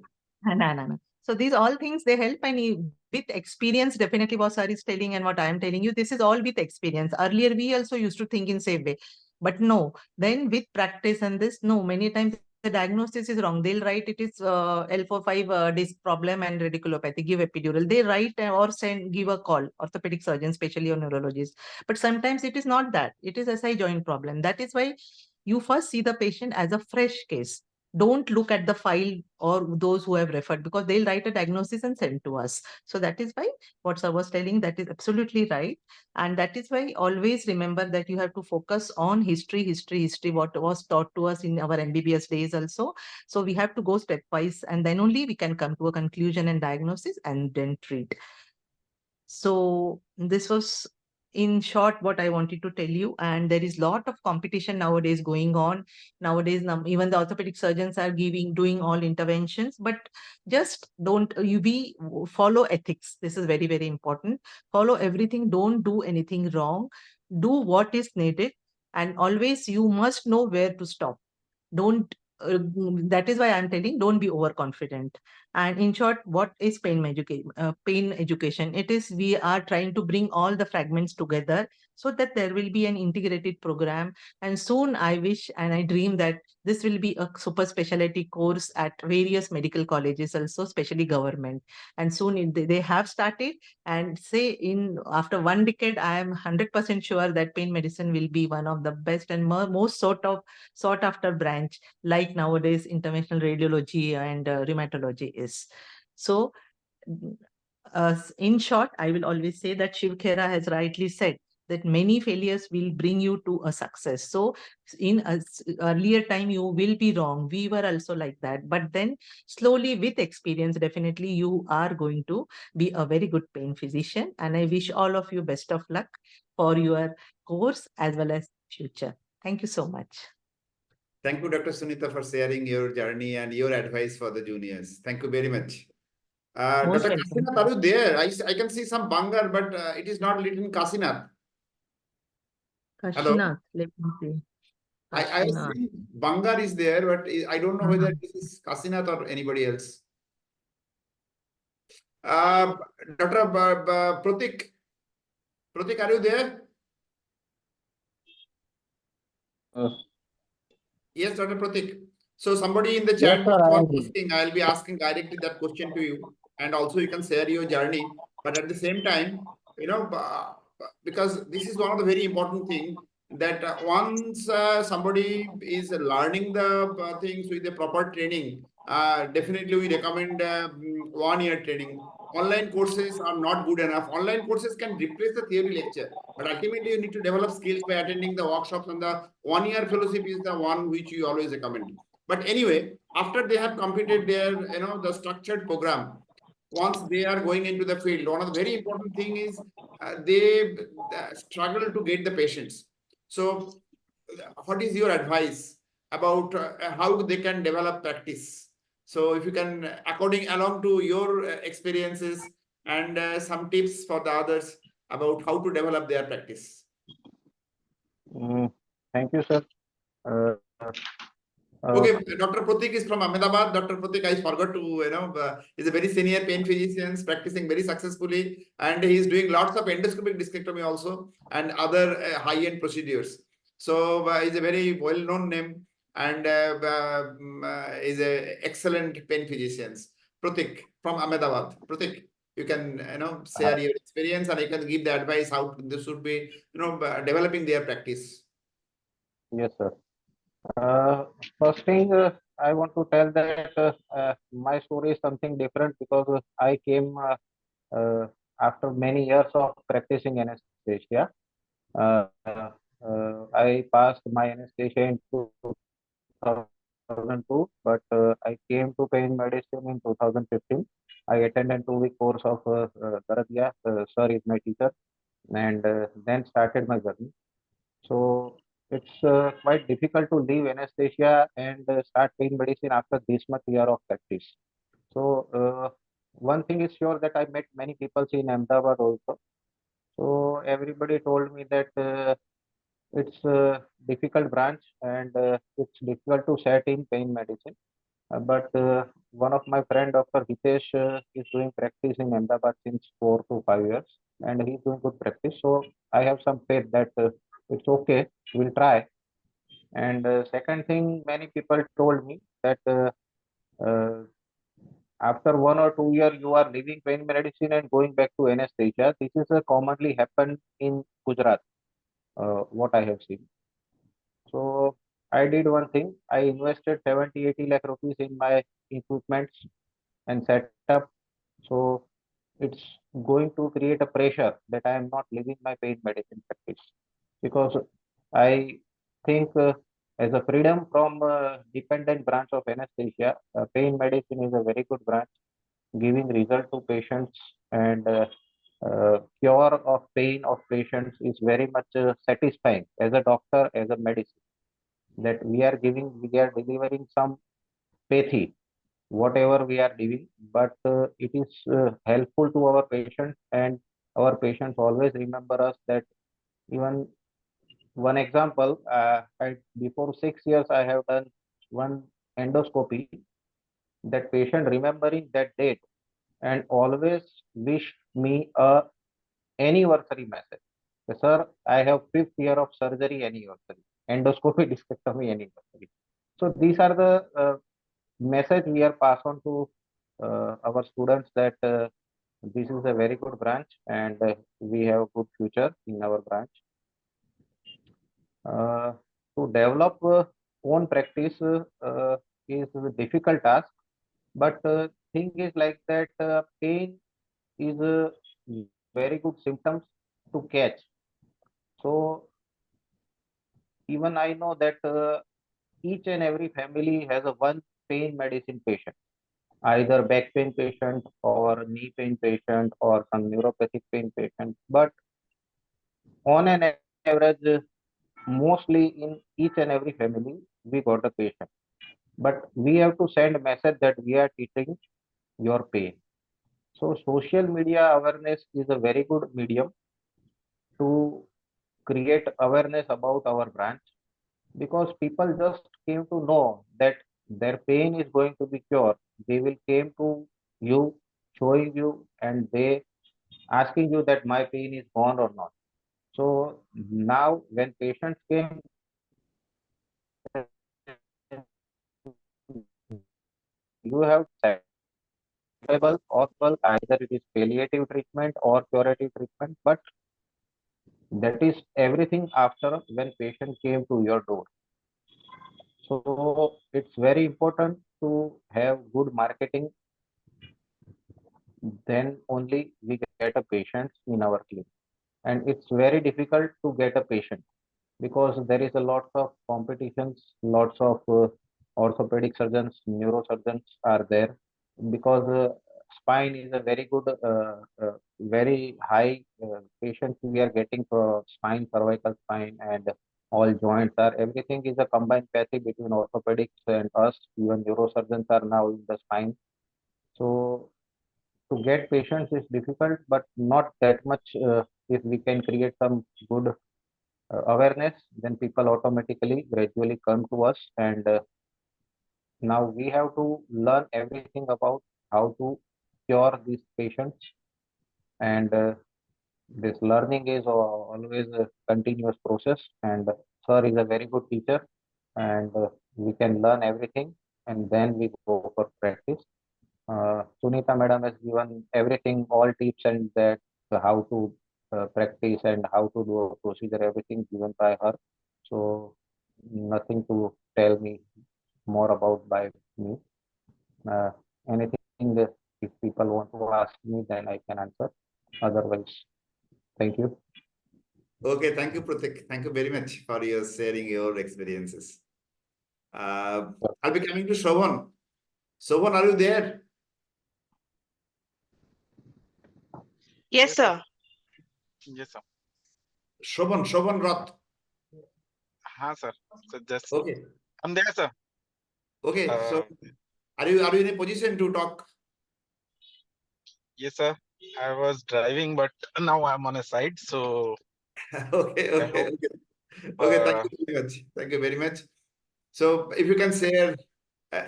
No. So these all things they help, and with experience, definitely what sir is telling and what I am telling you, this is all with experience. Earlier we also used to think in same way, but no. Then with practice and this, no, many times the diagnosis is wrong. They'll write it is L45 disc problem and radiculopathy. Give epidural. They write or give a call, orthopedic surgeon, especially or neurologist. But sometimes it is not that. It is SI joint problem. That is why you first see the patient as a fresh case. Don't look at the file or those who have referred, because they'll write a diagnosis and send to us. So that is why what sir was telling, that is absolutely right. And that is why always remember that you have to focus on history, what was taught to us in our MBBS days also. So we have to go stepwise, and then only we can come to a conclusion and diagnosis and then treat. So this was in short what I wanted to tell you. And there is lot of competition nowadays going on. Nowadays, even the orthopedic surgeons are doing all interventions, but just don't follow ethics. This is very, very important. Follow everything. Don't do anything wrong. Do what is needed. And always you must know where to stop. Don't, that is why I'm telling, don't be overconfident. And in short, what is pain education? It is, we are trying to bring all the fragments together so that there will be an integrated program. And soon I wish and I dream that this will be a super specialty course at various medical colleges, also, especially government. And soon they have started. And say in after 1 decade, I am 100% sure that pain medicine will be one of the best and most sought after branch, like nowadays interventional radiology and rheumatology is. So, in short, I will always say that Shiv Khera has rightly said that many failures will bring you to a success. So, in a earlier time, you will be wrong. We were also like that. But then, slowly, with experience, definitely you are going to be a very good pain physician. And I wish all of you best of luck for your course as well as future. Thank you so much. Thank you, Dr. Sunita, for sharing your journey and your advice for the juniors. Thank you very much. Most Dr. welcome. Kasinath, are you there? I can see some Bangar, but it is not written Kasinath. Hello. Kashinath, let me see. I Kashinath. see Bangar is there, but I don't know whether this is Kasinath or anybody else. Dr. Pratik, are you there? Yes, Dr. Pratik. So somebody in the chat Yes, sir, box I was am here. asking, I'll be asking directly that question to you. And also you can share your journey. But at the same time, because this is one of the very important thing that once somebody is learning the things with the proper training, definitely we recommend 1 year training. Online courses are not good enough. Online courses can replace the theory lecture, but ultimately you need to develop skills by attending the workshops, and the 1 year fellowship is the one which you always recommend. But anyway, after they have completed their, the structured program, once they are going into the field, one of the very important thing is they struggle to get the patients. So what is your advice about how they can develop practice? So if you can, according along to your experiences and some tips for the others about how to develop their practice. Thank you, sir. Okay, Dr. Pratik is from Ahmedabad. Dr. Pratik, I forgot to, is a very senior pain physician, practicing very successfully, and he is doing lots of endoscopic discectomy also and other high-end procedures. So he's a very well-known name and is a excellent pain physician. Pratik from Ahmedabad. Pratik, you can share your experience and you can give the advice how this should be developing their practice. Yes, sir. First thing, I want to tell that my story is something different because I came after many years of practicing anesthesia. I passed my anesthesia in 2002, but I came to pain medicine in 2015. I attended 2 week course of Daradia. Sir is my teacher, and then started my journey. So it's quite difficult to leave anesthesia and start pain medicine after this much year of practice. So one thing is sure that I met many people in Ahmedabad also. So everybody told me that it's a difficult branch and it's difficult to set in pain medicine. But one of my friend, Dr. Hitesh, is doing practice in Ahmedabad since 4 to 5 years, and he's doing good practice. So I have some faith that it's okay. We'll try. And second thing, many people told me that uh, after 1 or 2 years, you are leaving pain medicine and going back to anesthesia. This is commonly happen in Gujarat. What I have seen. So I did one thing. I invested 70-80 lakh rupees in my equipments and setup. So it's going to create a pressure that I am not leaving my pain medicine practice, because I think as a freedom from dependent branch of anesthesia, pain medicine is a very good branch, giving result to patients, and cure of pain of patients is very much satisfying as a doctor, as a medicine, that we are delivering some pathy, whatever we are giving, but it is helpful to our patients, and our patients always remember us. That even one example, before 6 years, I have done one endoscopy that patient remembering that date and always wish me a anniversary message. Sir, I have 5th year of surgery anniversary, endoscopy discectomy anniversary. So these are the message we are pass on to our students that this is a very good branch and we have good future in our branch. To develop own practice is a difficult task, but thing is like that pain is a very good symptoms to catch. So even I know that each and every family has a one pain medicine patient, either back pain patient or knee pain patient or some neuropathic pain patient. But on an average, mostly in each and every family, we got a patient. But we have to send a message that we are treating your pain. So social media awareness is a very good medium to create awareness about our branch, because people just came to know that their pain is going to be cured. They will came to you, showing you, and they asking you that my pain is gone or not. So now when patients came, you have available possible, either it is palliative treatment or curative treatment, but that is everything after when patient came to your door. So it's very important to have good marketing, then only we get a patient in our clinic. And it's very difficult to get a patient because there is a lot of competitions, lots of orthopedic surgeons, neurosurgeons are there, because spine is a very good, very high patients we are getting for spine, cervical spine, and all joints are, everything is a combined pathy between orthopedics and us. Even neurosurgeons are now in the spine. So to get patients is difficult, but not that much. If we can create some good awareness, then people automatically gradually come to us. And now we have to learn everything about how to cure these patients. And this learning is always a continuous process. And sir is a very good teacher, and we can learn everything, and then we go for practice. Sunita madam has given everything, all tips and that how to practice and how to do a procedure, everything given by her. So nothing to tell me more about by me. Uh, Anything that if people want to ask me, then I can answer. Otherwise, thank you. Okay, thank you, Pratik. Thank you very much for your sharing your experiences. I'll be coming to Shravan. Shravan, are you there? Yes, sir. Yes, sir. Shravan Rath. हाँ sir. So just Okay. I'm there, sir. Okay. So are you in a position to talk? Yes, sir. I was driving, but now I'm on a side. So Okay. I hope, Okay. Thank you very much. Thank you very much. So if you can share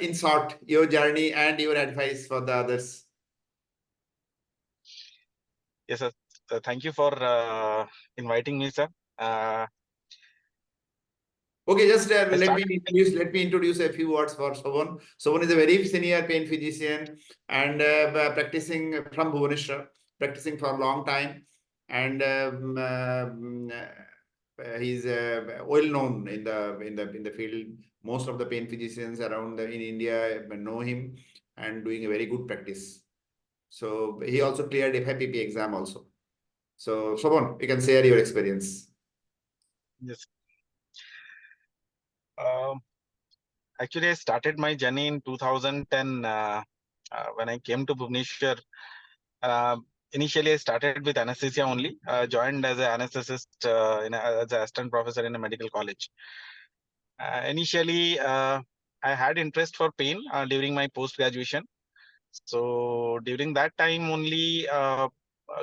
in short your journey and your advice for the others. yes, sir. Thank you for inviting me, sir. Okay, just I let me started introduce a few words for Shravan. Shravan is a very senior pain physician and practicing from Bhubaneswar, practicing for a long time, and he's well known in the field. Most of the pain physicians around in India know him and doing a very good practice. So he also cleared FIPP exam also. So Shravan, you can share your experience. yes. Actually, I started my journey in 2010 when I came to Bhubaneswar. Initially, I started with anesthesia only. Joined as an anesthetist as an assistant professor in a medical college. Initially, I had interest for pain during my post graduation. So during that time only,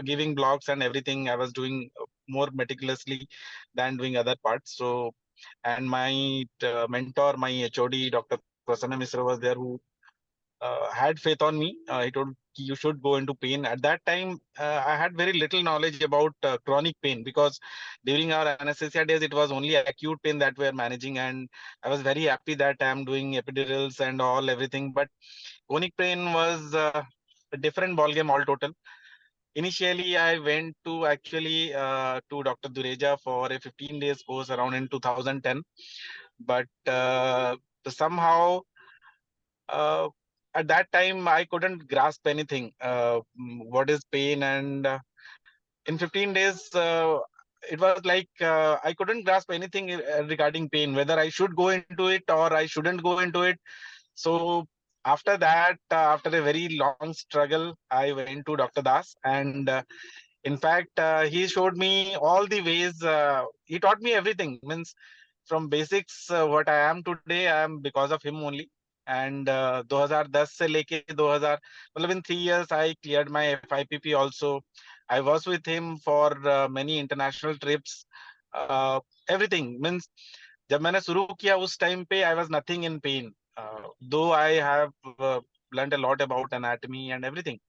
giving blogs and everything, I was doing more meticulously than doing other parts. So, and my mentor, my HOD, Dr. Prasanna Misra was there, who had faith on me. He told you should go into pain. At that time, I had very little knowledge about chronic pain, because during our anesthesia days, it was only acute pain that we were managing, and I was very happy that I am doing epidurals and all everything. But chronic pain was a different ballgame all total. Initially, I went to actually to Dr. Dureja for a 15 days course around in 2010, but somehow uh, at that time I couldn't grasp anything. What is pain? And in 15 days, it was like I couldn't grasp anything regarding pain, whether I should go into it or I shouldn't go into it. So after that, after a very long struggle, I went to Dr. Das, and in fact, he showed me all the ways. He taught me everything. Means from basics, what I am today, I am because of him only. And 2010 से लेके 2000, मतलब in 3 years, I cleared my FIPP also. I was with him for many international trips. Everything means जब मैंने शुरू किया उस time पे I was nothing in pain. Though I have learned a lot about anatomy and everything,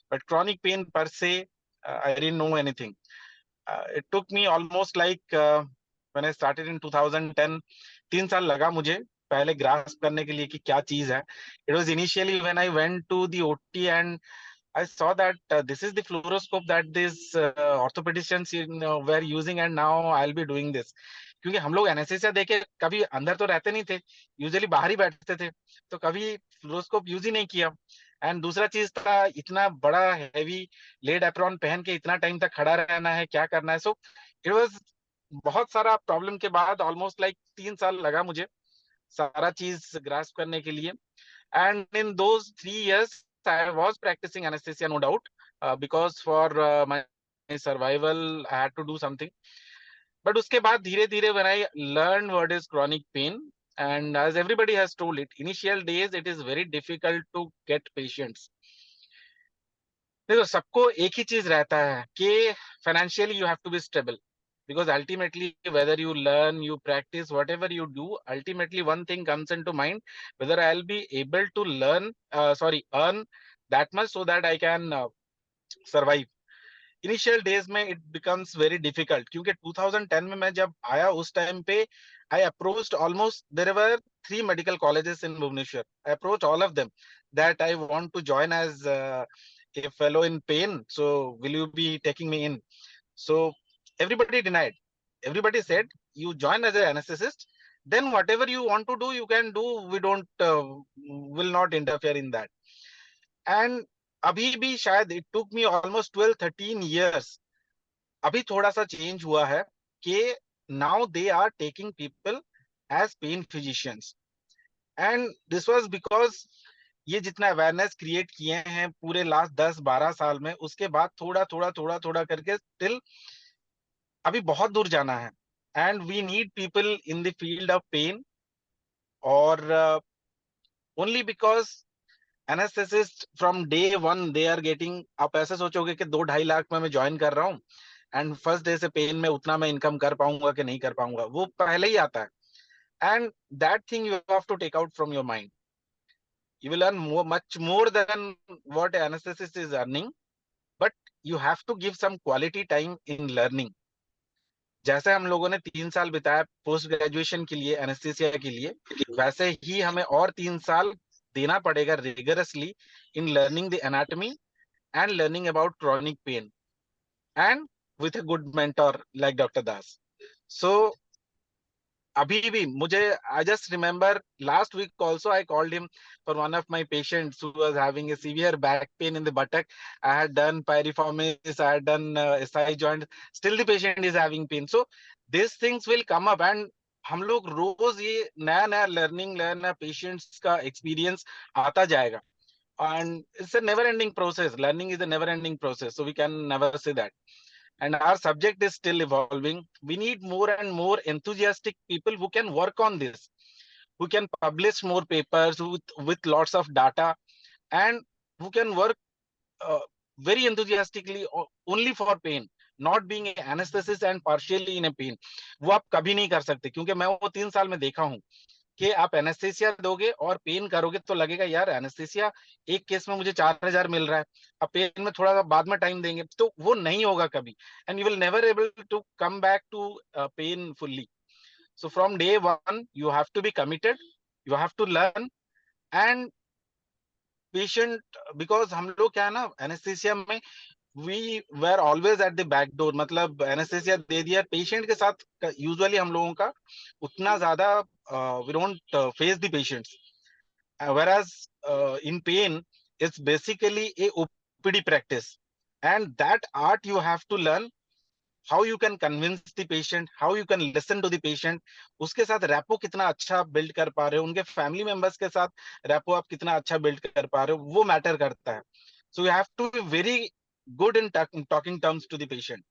but chronic pain per se, I didn't know anything. It took me almost like when I started in 2010, 3 साल लगा मुझे पहले grasp करने के लिए कि क्या चीज है. It was initially when I went to the OT and I saw that this is the fluoroscope that these orthopedicians were using, and now I'll be doing this. क्योंकि हम लोग एनेस्थीसिया देके कभी अंदर तो रहते नहीं थे, यूजुअली बाहर ही बैठते थे, तो कभी फ्लोरोस्कोप यूज ही नहीं किया. एंड दूसरा चीज था, इतना बड़ा हैवी लेड एप्रॉन पहन के इतना टाइम तक खड़ा रहना है, क्या करना है. सो इट वाज बहुत सारा प्रॉब्लम के बाद ऑलमोस्ट लाइक 3 साल लगा मुझे सारा चीज ग्रास्प करने के लिए. And in those 3 years, I was practicing anesthesia, no doubt, because for my survival, I had to do something. But uske baad, धीरे धीरे, when I learned what is chronic pain, and as everybody has told it, initial days, it is very difficult to get patients. देखो, सबको एक ही चीज रहता है कि financially you have to be stable. Because ultimately, whether you learn, you practice, whatever you do, ultimately one thing comes into mind, whether I'll be able to earn that much so that I can survive. Initial days में it becomes very difficult, क्योंकि 2010 में मैं जब आया उस time पे I approached almost, there were 3 medical colleges in Bhubaneswar. I approached all of them that I want to join as a fellow in pain. So will you be taking me in? So everybody denied. Everybody said, you join as an anesthetist, then whatever you want to do, you can do. We don't will not interfere in that. And अभी भी शायद it took me almost 12-13 years. अभी थोड़ा सा change हुआ है कि now they are taking people as pain physicians. And this was because ये जितना awareness create किए हैं पूरे last 10-12 साल में, उसके बाद थोड़ा करके till अभी बहुत दूर जाना है. And we need people in the field of pain, or only because anesthesists from day one they are getting. आप ऐसे सोचोगे कि 2-2.5 लाख में मैं ज्वाइन कर रहा हूँ एंड फर्स्ट डे से पेन में उतना मैं इनकम कर पाऊंगा कि नहीं कर पाऊंगा, वो पहले ही आता है. And that thing you have to take out from your mind. You will earn much more than what an anesthetist is earning, but you have to give some quality time in learning. जैसे हम लोगों ने 3 साल बिताया post graduation के लिए anaesthesia के लिए, वैसे ही हमें और 3 साल देना पड़ेगा rigorously in learning the anatomy and learning about chronic pain, and with a good mentor like Dr. Das. So अभी भी मुझे, I just remember last week also I called him for one of my patients who was having a severe back pain in the buttock. I had done piriformis, I had done SI joint, still the patient is having pain. So these things will come up, and हम लोग रोज ये नया learning, नया patients का experience आता जाएगा. And it's a never ending process. Learning is a never ending process, so we can never say that. And our subject is still evolving. We need more and more enthusiastic people who can work on this, who can publish more papers with lots of data, and who can work very enthusiastically only for pain, not being an anesthetist and partially in a pain. वो आप कभी नहीं कर सकते, क्योंकि मैं वो 3 साल में देखा हूँ कि आप एनेस्थेसिया दोगे और पेन करोगे तो लगेगा यार एनेस्थेसिया एक केस में मुझे 4,000 मिल रहा है, अब पेन में थोड़ा बाद में टाइम देंगे, तो वो नहीं होगा कभी, and you will never able to come back to pain fully. So from day one, you have to be committed, you have to learn, and patient, because हम लोग क्या है ना एनेस्थेसिया में we were always at the back door, मतलब anaesthesia दे दिया patient के साथ, यूजुअली हम लोगों का उतना ज्यादा we don't face the patients, whereas in pain it's basically a OPD practice, and that art you have to learn, how you can convince the patient, how you can listen to the patient, उसके साथ rapport कितना अच्छा build कर पा रहे हो, उनके family members के साथ रैपो आप कितना अच्छा बिल्ड कर पा रहे हो, वो मैटर करता है. So you have to be very good in talking terms to the patient,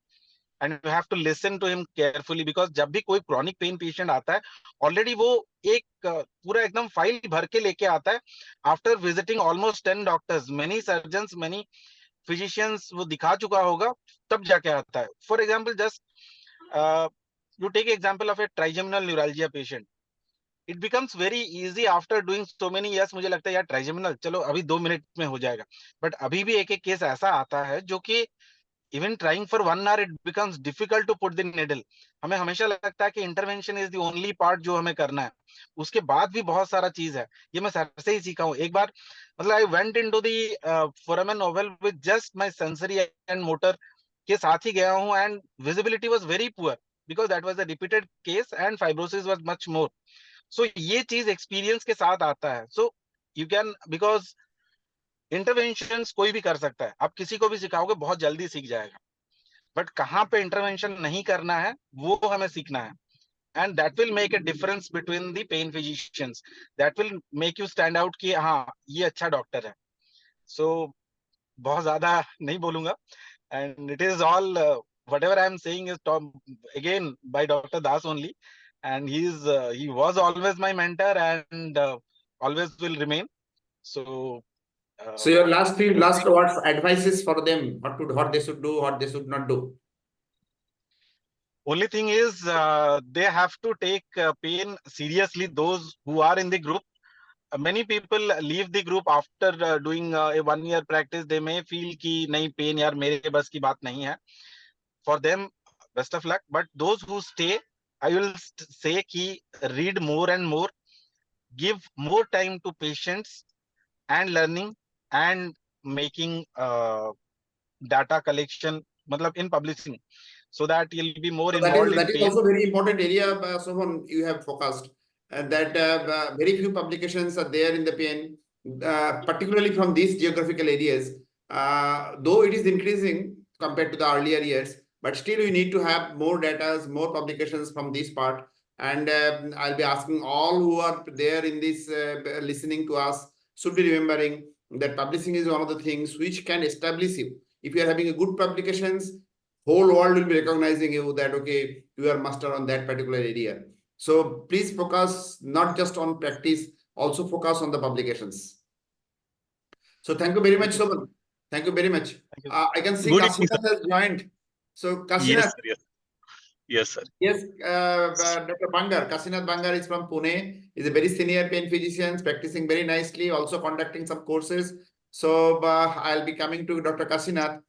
and you have to listen to him carefully, because जब भी कोई chronic pain patient आता है, already वो एक पूरा एकदम फाइल भर के लेके आता है, after visiting almost 10 doctors, many surgeons, many physicians वो दिखा चुका होगा, तब जाके आता है. For example, just you take example of a trigeminal neuralgia patient. It becomes very easy after doing so many years. मुझे लगता है यार ट्राइजेमिनल चलो अभी 2 मिनट में हो जाएगा, बट अभी भी एक एक केस ऐसा आता है जो कि even trying for 1 hour it becomes difficult to put the needle. हमें हमेशा लगता है कि intervention is the only part जो हमें करना है, उसके बाद भी बहुत सारा चीज है. ये मैं सर से ही सीखा हूँ. एक बार मतलब I went into the foramen oval with just my sensory and motor के साथ ही गया हूँ, and visibility was very poor because that was a repeated case and fibrosis was much more. So ये चीज experience के साथ आता है. So you can, because interventions कोई भी कर सकता है, आप किसी को भी सिखाओगे बहुत जल्दी सीख जाएगा, बट कहाँ पे इंटरवेंशन नहीं करना है वो हमें सीखना है, and that will make a difference between the pain physicians, that will make you stand out कि हाँ ये अच्छा डॉक्टर है. सो बहुत ज्यादा नहीं बोलूंगा, and it is all whatever I am saying is again by Dr. Das only, and he was always my mentor and always will remain. So So your last what advices for them, what they should do, what they should not do? Only thing is they have to take pain seriously, those who are in the group. Many people leave the group after doing a 1 year practice. They may feel कि नहीं pain यार मेरे बस की बात नहीं है. For them, best of luck. But those who stay, I will say कि read more and more, give more time to patients and learning and making data collection, मतलब in publishing, so that you'll be more So involved in that is pain. also very important area, Sohan, you have focused, and that very few publications are there in the pain, particularly from these geographical areas. Though it is increasing compared to the earlier years, but still we need to have more data, more publications from this part. And I'll be asking all who are there in this listening to us should be remembering that publishing is one of the things which can establish you. If you are having a good publications, whole world will be recognizing you that okay, you are master on that particular area. So please focus not just on practice, also focus on the publications. So thank you very much, Soban. Thank you very much. I can see Good evening, Kasinath has joined. So Yes, Kasinath, sir. Yes, yes, sir. yes, Dr. Bangar, Kasinath Bangar is from Pune. Is a very senior pain physician, practicing very nicely, also conducting some courses. So I'll be coming to Dr. Kasinath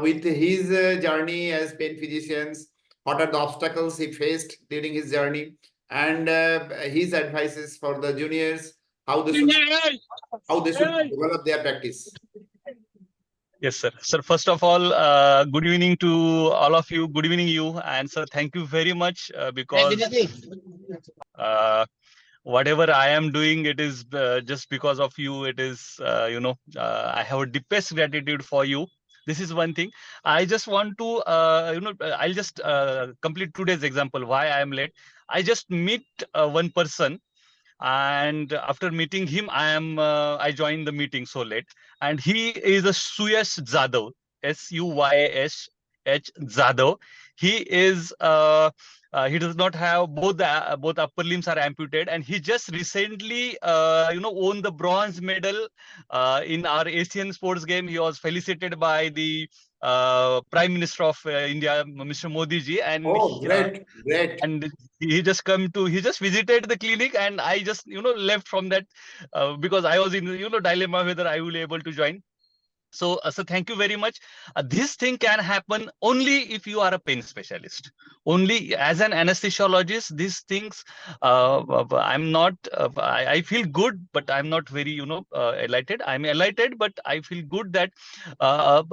with his journey as pain physicians. What are the obstacles he faced during his journey, and his advices for the juniors, how they should develop their practice. Yes, sir. Sir, first of all, good evening to all of you. Good evening, you. And sir, thank you very much because whatever I am doing, it is just because of you. It is, I have a deepest gratitude for you. This is one thing. I just want to, I'll just complete today's example, why I am late. I just meet one person, and after meeting him, I joined the meeting so late, and he is a Suyash Jadhav, Suysh Jadhav. he is he does not have both upper limbs are amputated, and he just recently won the bronze medal in our Asian sports game. He was felicitated by the Prime Minister of India, Mr. Modi ji, and Oh, great, great. and he just visited the clinic, and I just left from that because I was in dilemma whether I will be able to join. So, thank you very much. This thing can happen only if you are a pain specialist. Only as an anesthesiologist, these things, I'm not, I feel good, but I'm not very, elated. I'm elated, but I feel good that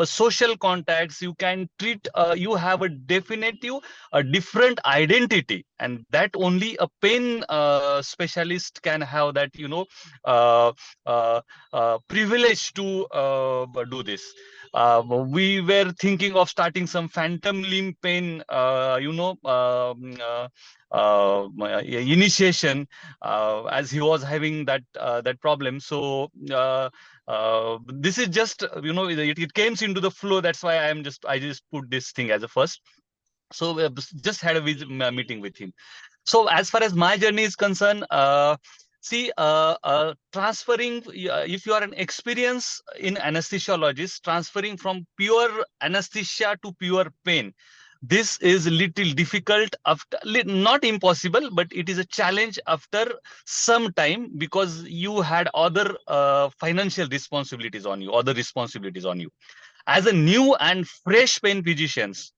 social contacts, you can treat, you have a different identity, and that only a pain specialist can have that, uh, uh, privilege to do this. We were thinking of starting some phantom limb pain, initiation, as he was having that problem. So this is just it came into the flow. That's why I just put this thing as a first. So just had a meeting with him. So as far as my journey is concerned, transferring, if you are an experience in anesthesiologist, transferring from pure anesthesia to pure pain, this is little difficult, after not impossible, but it is a challenge after some time, because you had other financial responsibilities on you, other responsibilities on you. As a new and fresh pain physicians,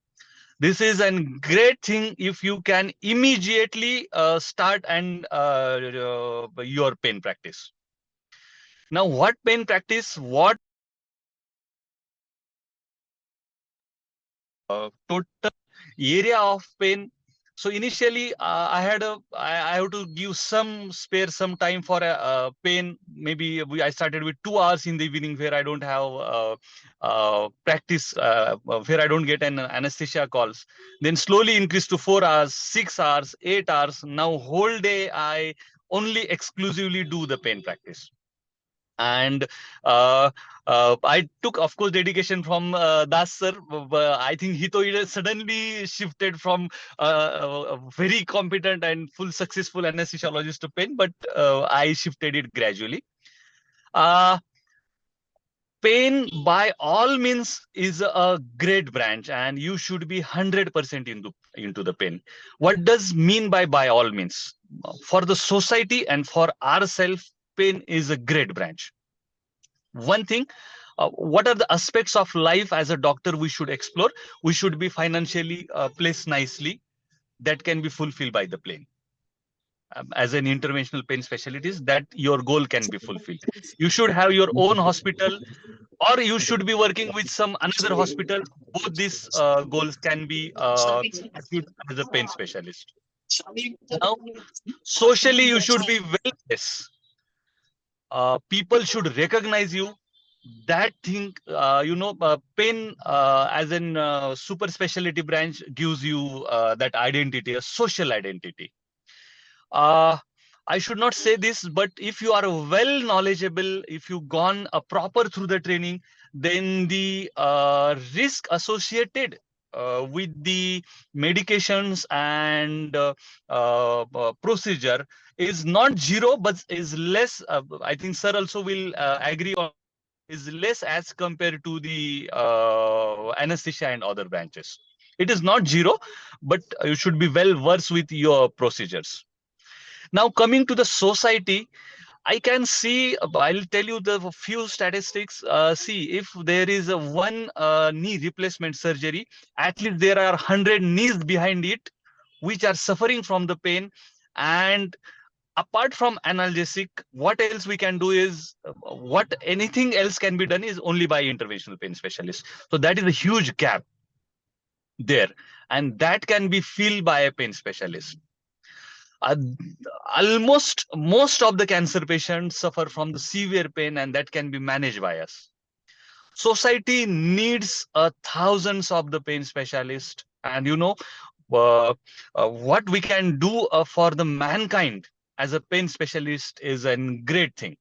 this is a great thing if you can immediately start and your pain practice. Now, what pain practice? What total area of pain? So initially, I have to give some time for pain. Maybe I started with 2 hours in the evening, where I don't have practice, where I don't get an anesthesia calls. Then slowly increased to 4 hours, 6 hours, 8 hours. Now whole day I only exclusively do the pain practice. And I took, of course, dedication from Das sir. I think he suddenly shifted from a very competent and full successful anesthesiologist to pain, but I shifted it gradually. Pain by all means is a great branch, and you should be 100% into the pain. What does mean by all means? For the society and for ourselves, pain is a great branch. One thing, what are the aspects of life as a doctor we should explore? We should be financially placed nicely, that can be fulfilled by the pain. As an interventional pain specialist, that your goal can be fulfilled. You should have your own hospital, or you should be working with some another hospital. Both these goals can be achieved as a pain specialist. Now, socially, you should be well placed. People should recognize you. That thing, pain as in super specialty branch gives you that identity, a social identity. I should not say this, but if you are well knowledgeable, if you gone proper through the training, then the risk associated with the medications and procedure is not zero, but is less. I think sir also will agree on, is less as compared to the anesthesia and other branches. It is not zero, but you should be well versed with your procedures. Now, coming to the society, I can see, I'll tell you the few statistics. See, if there is a one knee replacement surgery, at least there are 100 knees behind it, which are suffering from the pain. And apart from analgesic, what else we can do is, what anything else can be done is only by interventional pain specialists. So that is a huge gap there. And that can be filled by a pain specialist. Almost most of the cancer patients suffer from the severe pain, and that can be managed by us. Society needs thousands of the pain specialists, and what we can do for the mankind as a pain specialist is a great thing.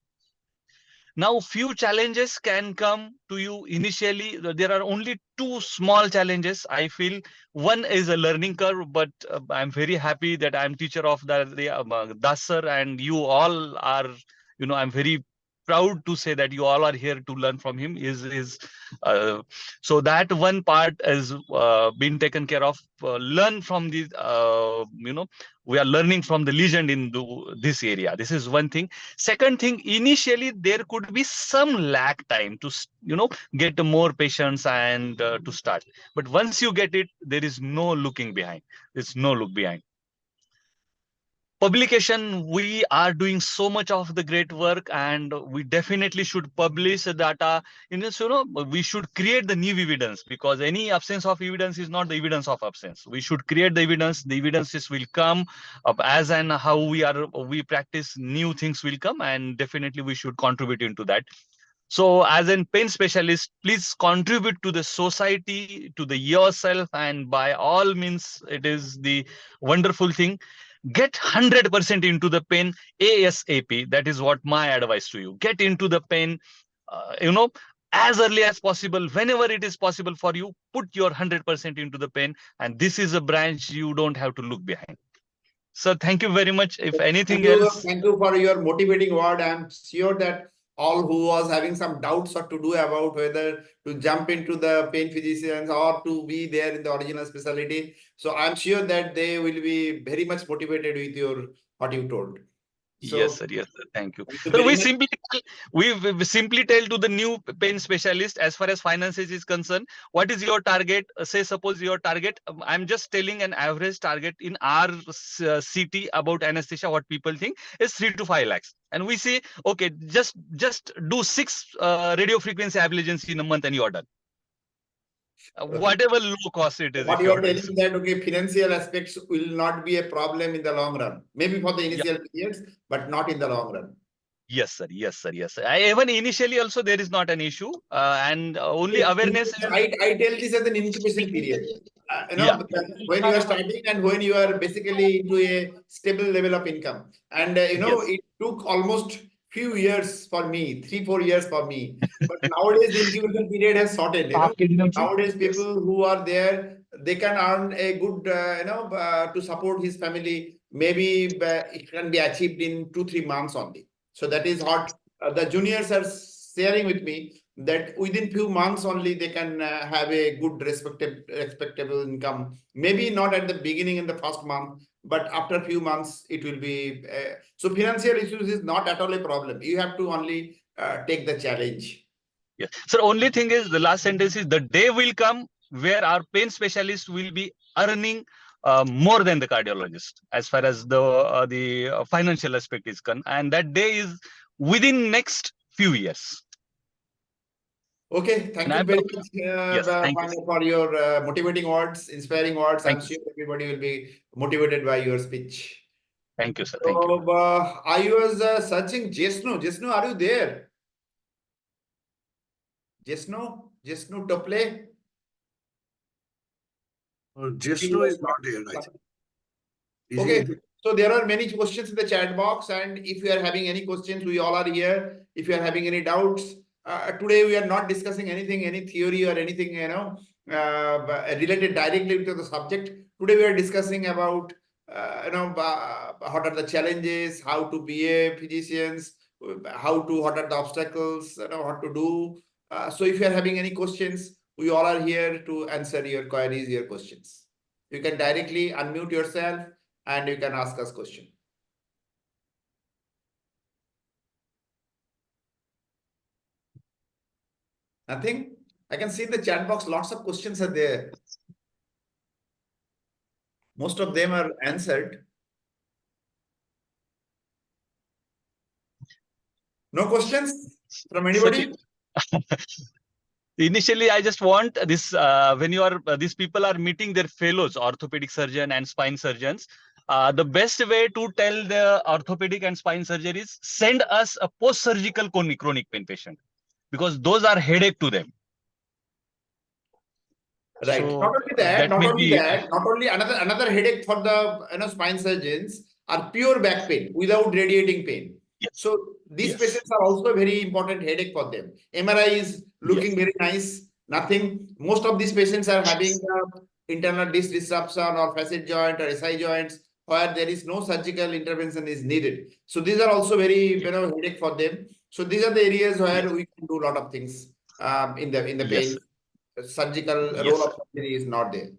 Now, few challenges can come to you initially. There are only two small challenges, I feel. One is a learning curve, but I'm very happy that I'm teacher of the Das sir, and you all are, I'm very proud to say that you all are here to learn from him. So that one part has been taken care of. Learn from the, we are learning from the legend in this area. This is one thing. Second thing, initially there could be some lag time to get more patients and to start. But once you get it, there is no looking behind. There's no look behind. Publication, we are doing so much of the great work, and we definitely should publish the data. We should create the new evidence, because any absence of evidence is not the evidence of absence. We should create the evidence. The evidences will come up as and how we practice, new things will come, and definitely we should contribute into that. So as a pain specialist, please contribute to the society, to the yourself, and by all means, it is the wonderful thing. Get 100% into the pain ASAP. That is what my advice to you. Get into the pain, as early as possible. Whenever it is possible for you, put your 100% into the pain. And this is a branch you don't have to look behind. So thank you very much. If anything else. Thank you for your motivating word. I'm sure that all who was having some doubts what to do about whether to jump into the pain physicians or to be there in the original specialty. So I'm sure that they will be very much motivated with what you told. So, Yes, sir. Yes, sir. Thank you. Thank you So very much. we simply tell to the new pain specialist, as far as finances is concerned, what is your target? Say, suppose your target, I'm just telling an average target in our city about anesthesia, what people think is 3 to 5 lakhs. And we say, okay, just do 6 radio frequency ablations in a month and you are done. Whatever low cost it is. What you are telling that, okay, financial aspects will not be a problem in the long run. Maybe for the initial periods, but not in the long run. Yes, sir. Yes, sir. Yes, sir. Even initially also there is not an issue, and only awareness. I tell this as an incubation period. When you are starting and when you are basically into a stable level of income, and it took almost few years for me, 3-4 years for me. But nowadays the incubation period has shortened. Nowadays people who are there, they can earn a good, to support his family. Maybe it can be achieved in 2-3 months only. So that is what the juniors are sharing with me, that within few months only they can have a good respectable income. Maybe not at the beginning in the first month, but after a few months it will be. So financial issues is not at all a problem. You have to only take the challenge. Yes. So only thing is, the last sentence is, the day will come where our pain specialist will be earning more than the cardiologist, as far as the financial aspect is concerned, and that day is within next few years. Okay, thank you very much for your motivating words, inspiring words. I'm sure everybody will be motivated by your speech. Thank you, sir. Thank you. I was searching Jesno. Jesno, are you there? Jesno Tople? Jesno is not here, I think. Okay, so there are many questions in the chat box, and if you are having any questions, we all are here. If you are having any doubts, today we are not discussing anything, any theory or anything, related directly to the subject. Today we are discussing about, what are the challenges, how to be a physicians, what are the obstacles, what to do. So if you are having any questions, we all are here to answer your queries, your questions. You can directly unmute yourself and you can ask us question. Nothing? I can see in the chat box, lots of questions are there. Most of them are answered. No questions from anybody? Initially, I just want this, when you are, these people are meeting their fellows, orthopedic surgeon and spine surgeons, the best way to tell the orthopedic and spine surgeon is send us a post-surgical chronic pain patient, because those are headache to them. Right. So not only another headache for the spine surgeons are pure back pain without radiating pain. Yes. So these Yes. patients are also a very important headache for them. MRI is looking Yes. very nice, nothing. Most of these patients are having internal disc disruption or facet joint or SI joints where there is no surgical intervention is needed. So these are also very headache for them. So these are the areas where we can do a lot of things in the Yes, pain. Surgical yes, role sir. of surgery is not there.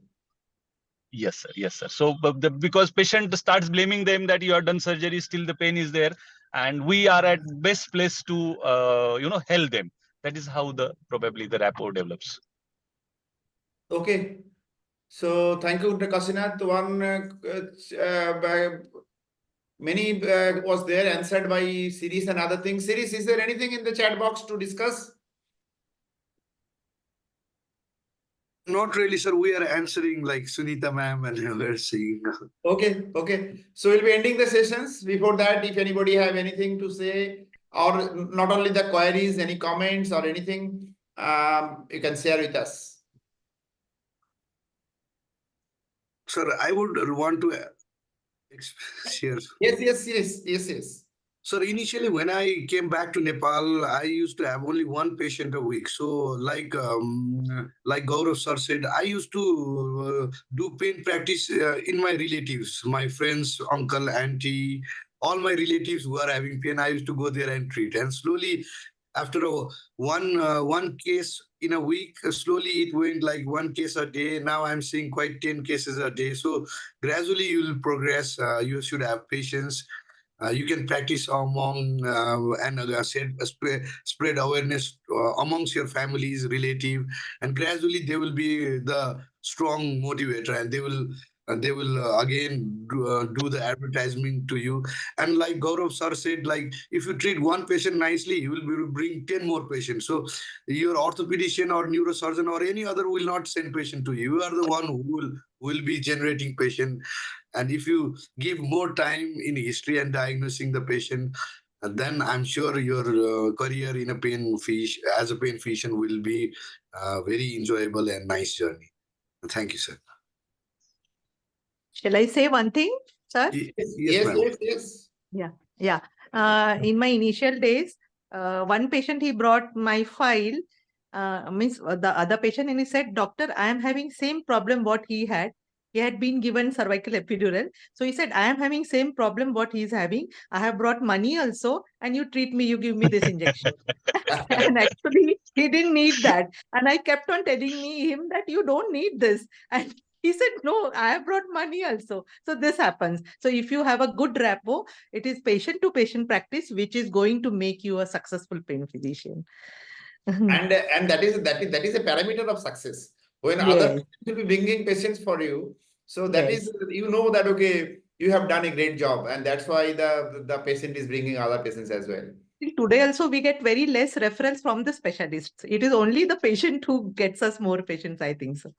Yes, sir. Yes, sir. So because patient starts blaming them that you have done surgery, still the pain is there, and we are at best place to help them. That is how probably the rapport develops. Okay. So thank you, Dr. Kasinath. One many was there answered by series and other things. Series, is there anything in the chat box to discuss? Not really, sir. We are answering like Sunita ma'am and we're seeing. Okay, okay. So we'll be ending the sessions. Before that, if anybody have anything to say, or not only the queries, any comments or anything, you can share with us. Sir, I would want to share. Yes. Sir, initially when I came back to Nepal, I used to have only one patient a week. So like Gaurav sir said, I used to do pain practice in my relatives, my friends, uncle, auntie, all my relatives who are having pain. I used to go there and treat. And slowly after one case in a week, slowly it went like one case a day. Now I'm seeing quite 10 cases a day. So gradually you will progress. You should have patience. You can practice among and spread awareness amongst your families, relative, and gradually they will be the strong motivator, and they will again do the advertisement to you. And like Gaurav sir said, like if you treat one patient nicely, you will bring 10 more patients. So your orthopedician or neurosurgeon or any other will not send patient to you. You are the one who will be generating patient. And if you give more time in history and diagnosing the patient, then I'm sure your career in a as a pain physician will be very enjoyable and nice journey. Thank you, sir. Shall I say one thing, sir? Yes, ma'am. Yeah. In my initial days, one patient, he brought my file, means the other patient, and he said, "Doctor, I am having same problem what he had. He had been given cervical epidural. So he said, I am having same problem what he is having. I have brought money also, and you treat me, you give me this injection." And actually, he didn't need that. And I kept on telling him that you don't need this. And he said, no, I have brought money also. So this happens. So if you have a good rapport, it is patient to patient practice, which is going to make you a successful pain physician. And that is a parameter of success. When other Yes. people will be bringing patients for you, so that Yes. is, you know that, okay, you have done a great job, and that's why the patient is bringing other patients as well. Today also we get very less referrals from the specialists. It is only the patient who gets us more patients, I think so.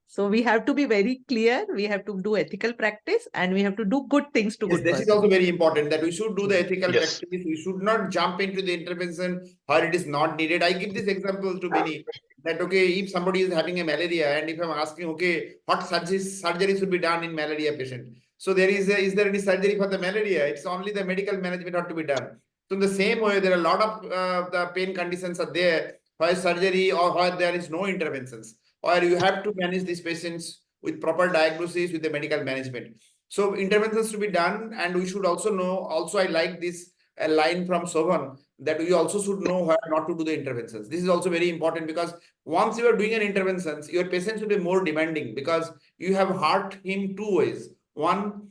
So we have to be very clear. We have to do ethical practice, and we have to do good things to Yes, good this person. is also very important, that we should do the ethical Yes. practice. We should not jump into the intervention where it is not needed. I give this example to many, that okay, if somebody is having a malaria, and if I'm asking, okay, what surgery should be done in malaria patient? So is there any surgery for the malaria? It's only the medical management have to be done. So in the same way, there are a lot of the pain conditions are there where surgery or where there is no interventions, or you have to manage these patients with proper diagnosis with the medical management. So interventions to be done, and we should also know. Also, I like this line from Sovan, that we also should know where not to do the interventions. This is also very important, because once you are doing an interventions, your patient should be more demanding, because you have hurt him two ways. One,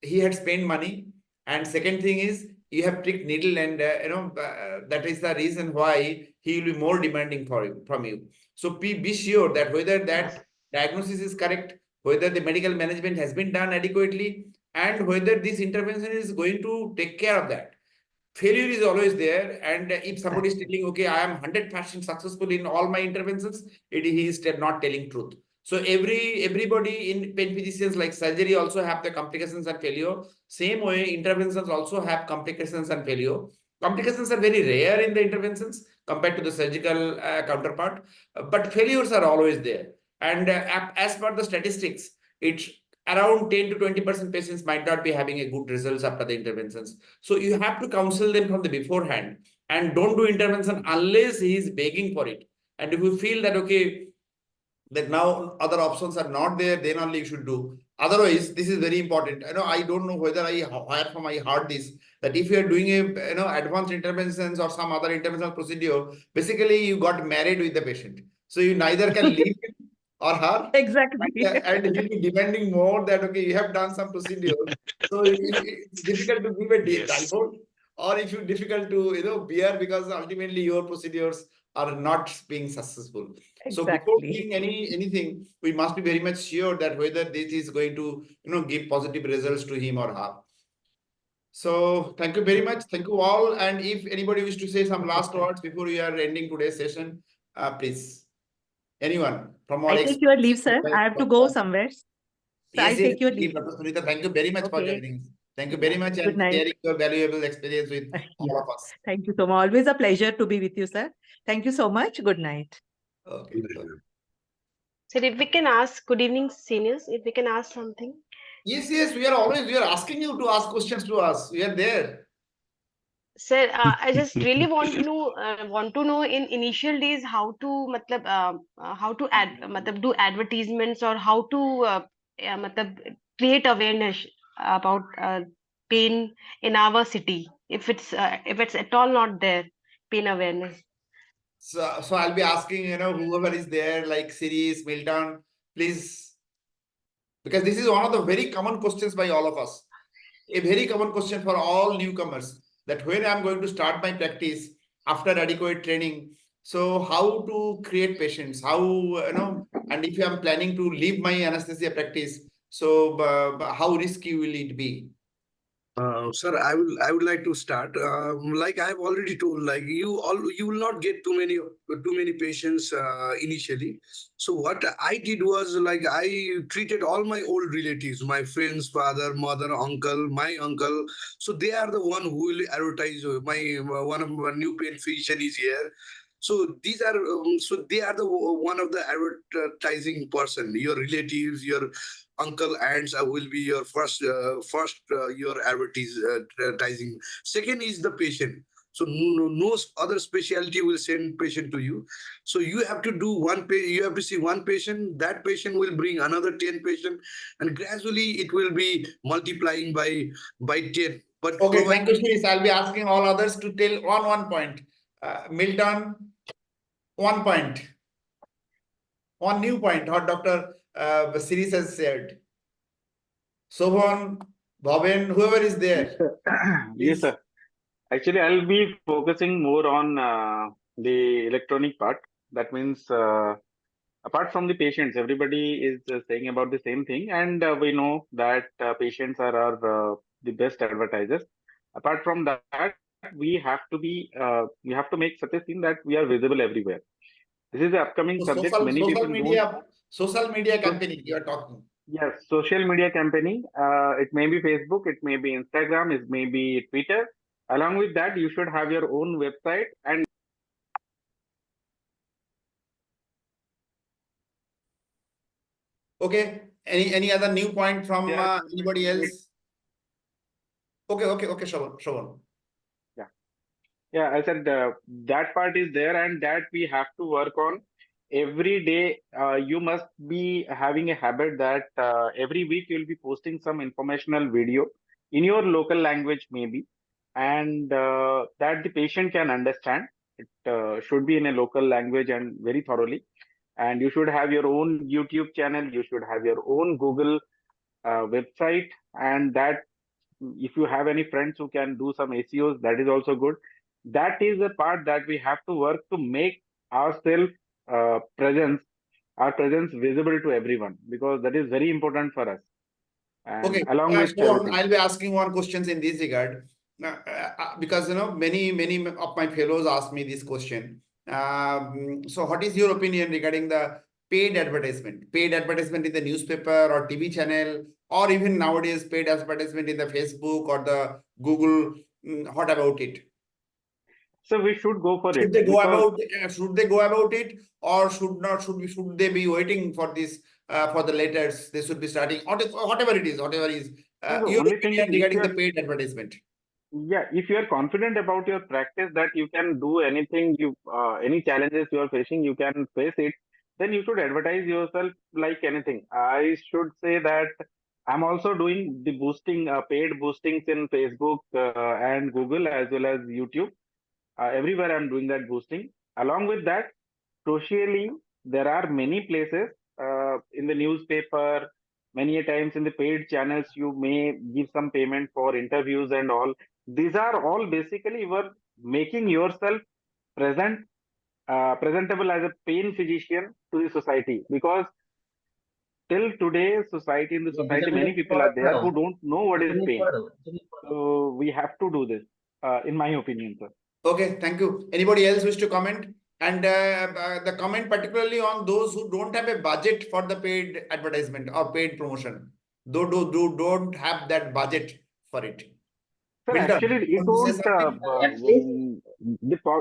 he had spent money, and second thing is you have pricked needle, and that is the reason why he will be more demanding from you. So be sure that whether that diagnosis is correct, whether the medical management has been done adequately, and whether this intervention is going to take care of that. Failure is always there, and if somebody is telling, okay, I am 100% successful in all my interventions, he is not telling truth. So everybody in pain physicians, like surgery also have the complications and failure. Same way, interventions also have complications and failure. Complications are very rare in the interventions compared to the surgical counterpart, but failures are always there. And as per the statistics, it's around 10 to 20% patients might not be having a good results after the interventions. So you have to counsel them from the beforehand, and don't do intervention unless he is begging for it. And if you feel that, okay, that now other options are not there, then only you should do. Otherwise, this is very important. I don't know whether where from I heard this, that if you are doing a advanced interventions or some other interventional procedure, basically you got married with the patient. So you neither can leave him or her. Exactly. And he'll be demanding more that, okay, you have done some procedure. So it's difficult to give a Yes. divorce, or if you difficult to bear, because ultimately your procedures are not being successful. So before Exactly. doing anything, we must be very much sure that whether this is going to give positive results to him or her. So thank you very much. Thank you all. And if anybody wish to say some last words before we are ending today's session, please. Anyone from our I take your leave, sir. I have to go somewhere. So Yes, I'll take your leave. Dr. Sunita, thank you very much for Okay. joining us. Thank you very much Good and night. sharing your valuable experience with all of us. Thank you so much. Always a pleasure to be with you, sir. Thank you so much. Good night. Okay. Sir, if we can ask, good evening, seniors, if we can ask something. Yes, we are asking you to ask questions to us. We are there. Sir, I just really want to know in initial days how to do advertisements, or how to create awareness about pain in our city, if it's at all not there, pain awareness. So I'll be asking, whoever is there, like Siris, Milton, please, because this is one of the very common questions by all of us. A very common question for all newcomers, that when I'm going to start my practice after adequate training, so how to create patients, how, and if I'm planning to leave my anesthesia practice, so how risky will it be? Sir, I would like to start. Like I've already told, like you will not get too many patients initially. So what I did was, like, I treated all my old relatives, my friends, father, mother, uncle, my uncle. So they are the one who will advertise. One of my new pain physician is here. So these are they are the one of the advertising person. Your relatives, your uncle, aunts will be your first your advertising. Second is the patient. So no other specialty will send patient to you. So you have to do you have to see one patient. That patient will bring another 10 patient, and gradually it will be multiplying by 10. But Okay, thank you, Shiris. I'll be asking all others to tell one point. Milton, 1 point. One new point, what Dr. Siris has said. Sobhan, Bhaven, whoever is there. Yes, sir. Actually, I'll be focusing more on the electronic part. That means, apart from the patients, everybody is saying about the same thing, and we know that patients are the best advertisers. Apart from that, we have to make such a scene that we are visible everywhere. This is the upcoming So subject. Many people don't. social media campaigning you are talking. Yes, social media campaigning. It may be Facebook, it may be Instagram, it may be Twitter. Along with that, you should have your own website. And Okay. Any other new point from anybody else? Okay, Shravan. yeah, I said that part is there, and that we have to work on every day. You must be having a habit that every week you'll be posting some informational video in your local language, maybe, and that the patient can understand. It should be in a local language and very thoroughly. And you should have your own YouTube channel. You should have your own Google website, and that if you have any friends who can do some ACOs, that is also good. That is the part that we have to work to make ourselves presence, our presence visible to everyone, because that is very important for us. And Okay, along with everything. I'll be asking one questions in this regard, because many of my fellows ask me this question. So what is your opinion regarding the paid advertisement in the newspaper or TV channel, or even nowadays paid advertisement in the Facebook or the Google? What about it? So we should go for Should it. they go Because about? Should they go about it, or should not? Should they be waiting for this for the letters? They should be starting whatever it is. Whatever is the your only thing is, opinion if regarding the you're paid advertisement. if you are confident about your practice that you can do anything, you any challenges you are facing, you can face it, then you should advertise yourself like anything. I should say that I'm also doing the boosting, paid boostings in Facebook and Google, as well as YouTube. Everywhere I'm doing that boosting. Along with that, socially, there are many places in the newspaper, many a times in the paid channels, you may give some payment for interviews and all. These are all basically you are making yourself presentable as a pain physician to the society, because till today, society in the Yeah, society, many people are there who don't know what is pain. Vijay, So we have to do this, in my opinion, sir. Okay, thank you. Anybody else wish to comment? And the comment particularly on those who don't have a budget for the paid advertisement or paid promotion. Don't have that budget for it. Sir, Milton, actually, you it want to say won't. something? at least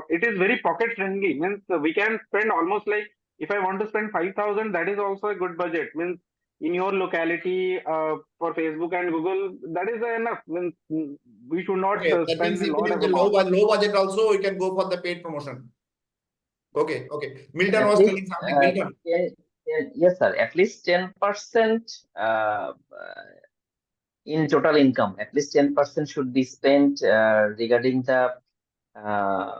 It is very pocket friendly. Means we can spend almost like, if I want to spend 5,000, that is also a good budget. Means in your locality, for Facebook and Google, that is enough. Means we should not Okay, that means spend a even lot if of the amount. low budget also, you can go for the paid promotion. Okay, okay. Milton at was least telling something. Milton. yes, sir. At least 10% in total income. At least 10% should be spent regarding the uh,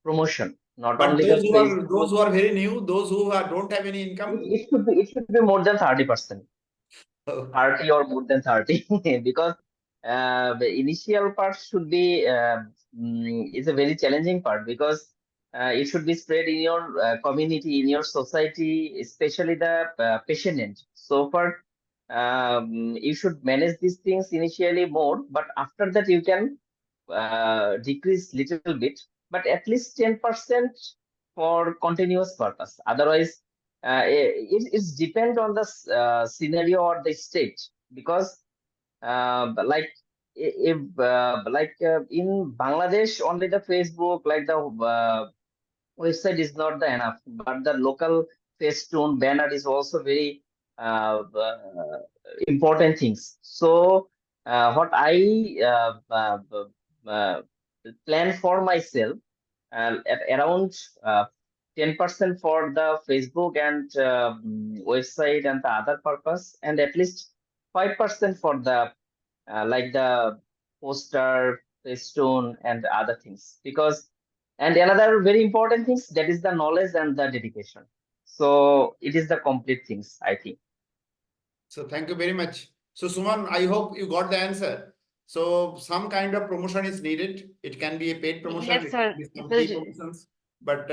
promotion, not But only the those Facebook. who are very new, those who don't have any income. It should be more than 30%. 30 or more than 30 because the initial part should be is a very challenging part, because it should be spread in your community, in your society, especially the patient end. So far, you should manage these things initially more, but after that you can decrease little bit, but at least 10% for continuous purpose. Otherwise, it depends on the scenario or the state, because like if in Bangladesh, only the Facebook, like the website is not the enough, but the local Facetune banner is also very important things. So what I uh, plan for myself, at around 10% for the Facebook and website and the other purpose, and at least 5% for the like the poster, Facetune, and other things. Because, and another very important things, that is the knowledge and the dedication. So it is the complete things, I think. So thank you very much. So Suman, I hope you got the answer. So some kind of promotion is needed. It can be a paid promotion, Yes, it sir. can be some Well, free promotions, but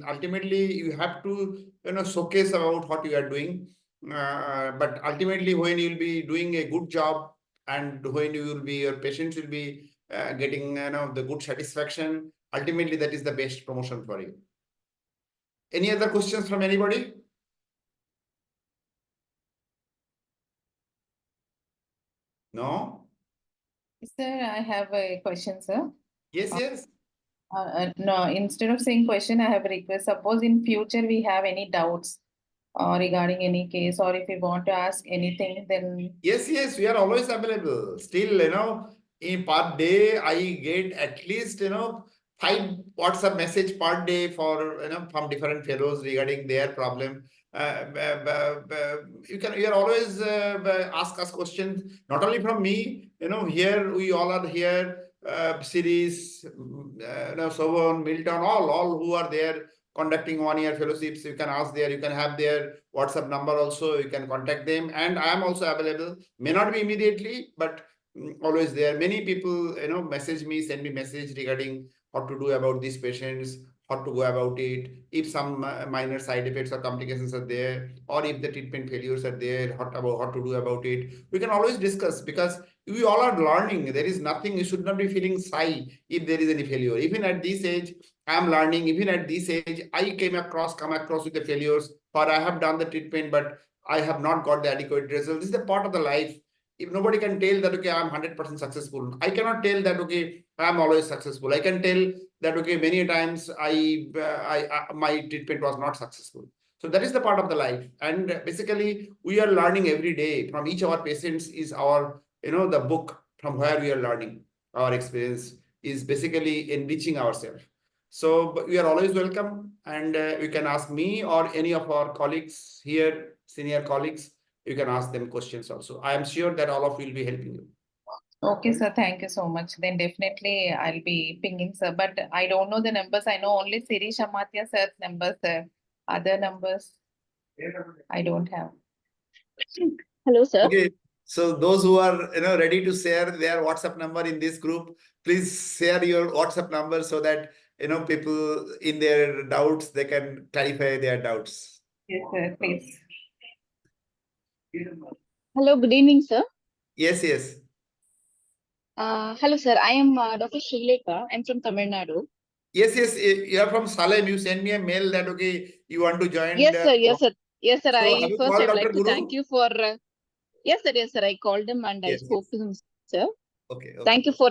ultimately you have to showcase about what you are doing. But ultimately, when you will be doing a good job, and when you will be, your patients will be getting the good satisfaction. Ultimately, that is the best promotion for you. Any other questions from anybody? No? Sir, I have a question, sir. Yes, yes. No, instead of saying question, I have a request. Suppose in future we have any doubts regarding any case, or if we want to ask anything, then Yes, yes, we are always available. Still, in per day, I get at least, 5 WhatsApp message per day for, from different fellows regarding their problem. You are always ask us questions, not only from me, here we all are here, series, Sovan, Milton, all who are there conducting 1 year fellowships. You can ask there, you can have their WhatsApp number also, you can contact them, and I am also available. May not be immediately, but always there. Many people message me, send me message regarding what to do about these patients, how to go about it, if some minor side effects or complications are there, or if the treatment failures are there, what to do about it. We can always discuss, because we all are learning. There is nothing, you should not be feeling shy if there is any failure. Even at this age, I am learning. Even at this age, I come across with the failures, or I have done the treatment, but I have not got the adequate result. This is the part of the life. if nobody can tell that, okay, I'm 100% successful. I cannot tell that, okay, I'm always successful. I can tell that, okay, many times my treatment was not successful. So that is the part of the life. And basically, we are learning every day from each of our patients is our, the book from where we are learning. Our experience is basically enriching ourselves. So we are always welcome, and you can ask me or any of our colleagues here, senior colleagues. You can ask them questions also. I am sure that all of you will be helping you. Okay, sir. Thank you so much. Then definitely I'll be pinging, sir. But I don't know the numbers. I know only Siri Shamatia sir's numbers, sir. Other numbers I don't have. Hello, sir. Okay. So those who are ready to share their WhatsApp number in this group, please share your WhatsApp number so that people in their doubts, they can clarify their doubts. Yes, sir. Please. Hello, good evening, sir. Yes, yes. Hello, sir. I am Dr. Srilekha. I'm from Tamil Nadu. Yes, yes. You are from Salem. You send me a mail that, okay, you want to join. Yes, sir. Yes, sir. Yes, sir. So have you called I would Dr. like to Guru? thank you for. Yes, sir. Yes, sir. I called him and I Yes, spoke to him, sir. Okay. Thank you for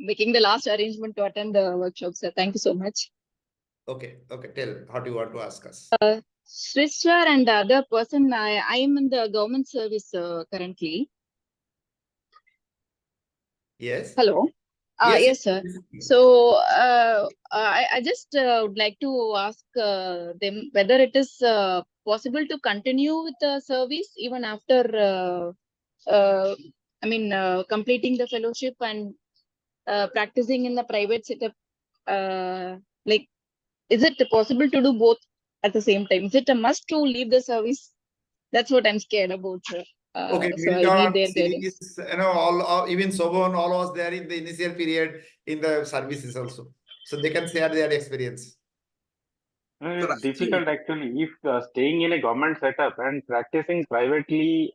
making the last arrangement to attend the workshop, sir. Thank you so much. Okay. Okay. Tell how do you want to ask us? Swiss, sir, and the other person, I am in the government service currently. Yes. Hello. Yes, Yes, sir. So I just would like to ask them whether it is possible to continue with the service even after, completing the fellowship and practicing in the private setup. Like, is it possible to do both at the same time? Is it a must to leave the service? That's what I'm scared about, sir. Okay, So I need their guidance. all even Sobon, all was there in the initial period in the services also. So they can share their experience. It's difficult actually if staying in a government setup and practicing privately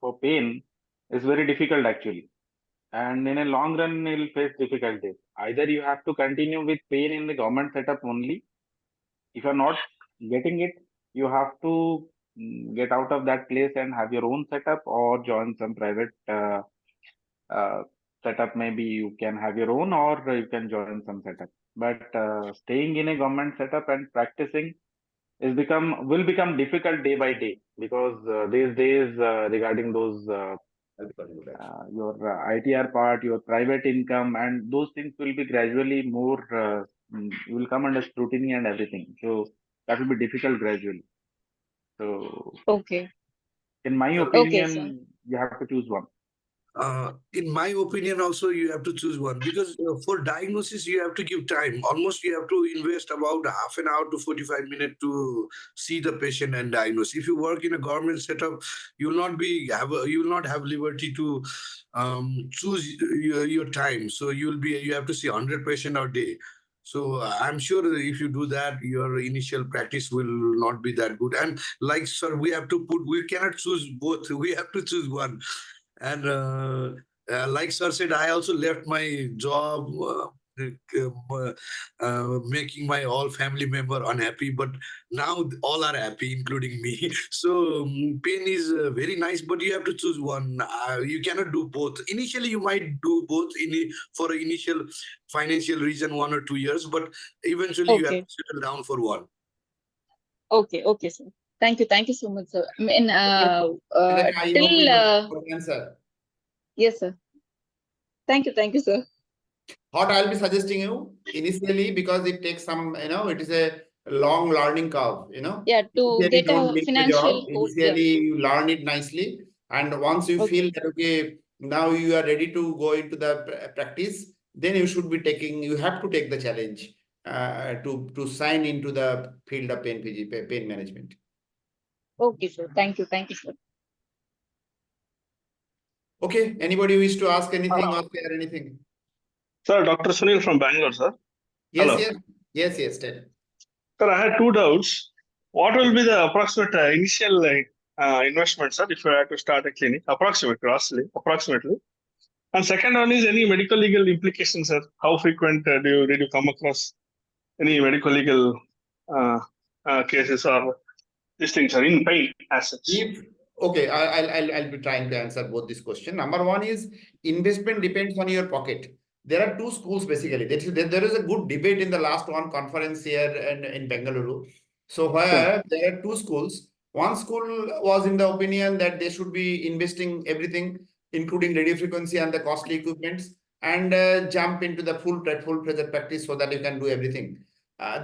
for pain is very difficult actually. And in a long run, you'll face difficulties. Either you have to continue with pain in the government setup only. If you're not getting it, you have to get out of that place and have your own setup or join some private setup. Maybe you can have your own or you can join some setup. But staying in a government setup and practicing will become difficult day by day because these days regarding those your ITR part, your private income, and those things will be gradually more. You will come under scrutiny and everything. So that will be difficult gradually. So Okay. in my Okay, opinion, sir. you have to choose one. In my opinion, also you have to choose one because for diagnosis you have to give time. Almost you have to invest about half an hour to 45 minutes to see the patient and diagnose. If you work in a government setup, you will not have liberty to choose your time. So you have to see 100 patients a day. So I'm sure that if you do that, your initial practice will not be that good. And like sir, we cannot choose both. We have to choose one. And like sir said, I also left my job, making my all family member unhappy. But now all are happy, including me. So pain is very nice, but you have to choose one. You cannot do both. Initially, you might do both for an initial financial reason, 1 or 2 years, but eventually you have to settle down for one. Okay, sir. Thank you so much, sir. I mean, Answer. Yes, sir. Thank you, sir. What I'll be suggesting you initially, because it takes some, it is a long learning curve, Yeah, to Initially, get don't a leave the financial job. hold. Yeah. Initially, you learn it nicely. And once you feel that, okay, now you are ready to go into the practice, then you have to take the challenge to sign into the field of pain management. Okay, sir. Thank you, sir. Okay, anybody wish to ask anything or share anything? Sir, Dr. Sunil from Bangalore, sir. Yes, Hello. yes, tell. Sir, I had two doubts. What will be the approximate initial investment, sir, if you had to start a clinic? Approximately. And second one is any medical legal implications, sir? How frequent did you come across any medical legal cases or these things are in pain as such? Okay, I'll be trying to answer both this question. Number one is investment depends on your pocket. There are two schools basically. There is a good debate in the last one conference here in Bengaluru. So where there are two schools. One school was in the opinion that they should be investing everything, including radio frequency and the costly equipments, and jump into the full pressure practice so that you can do everything.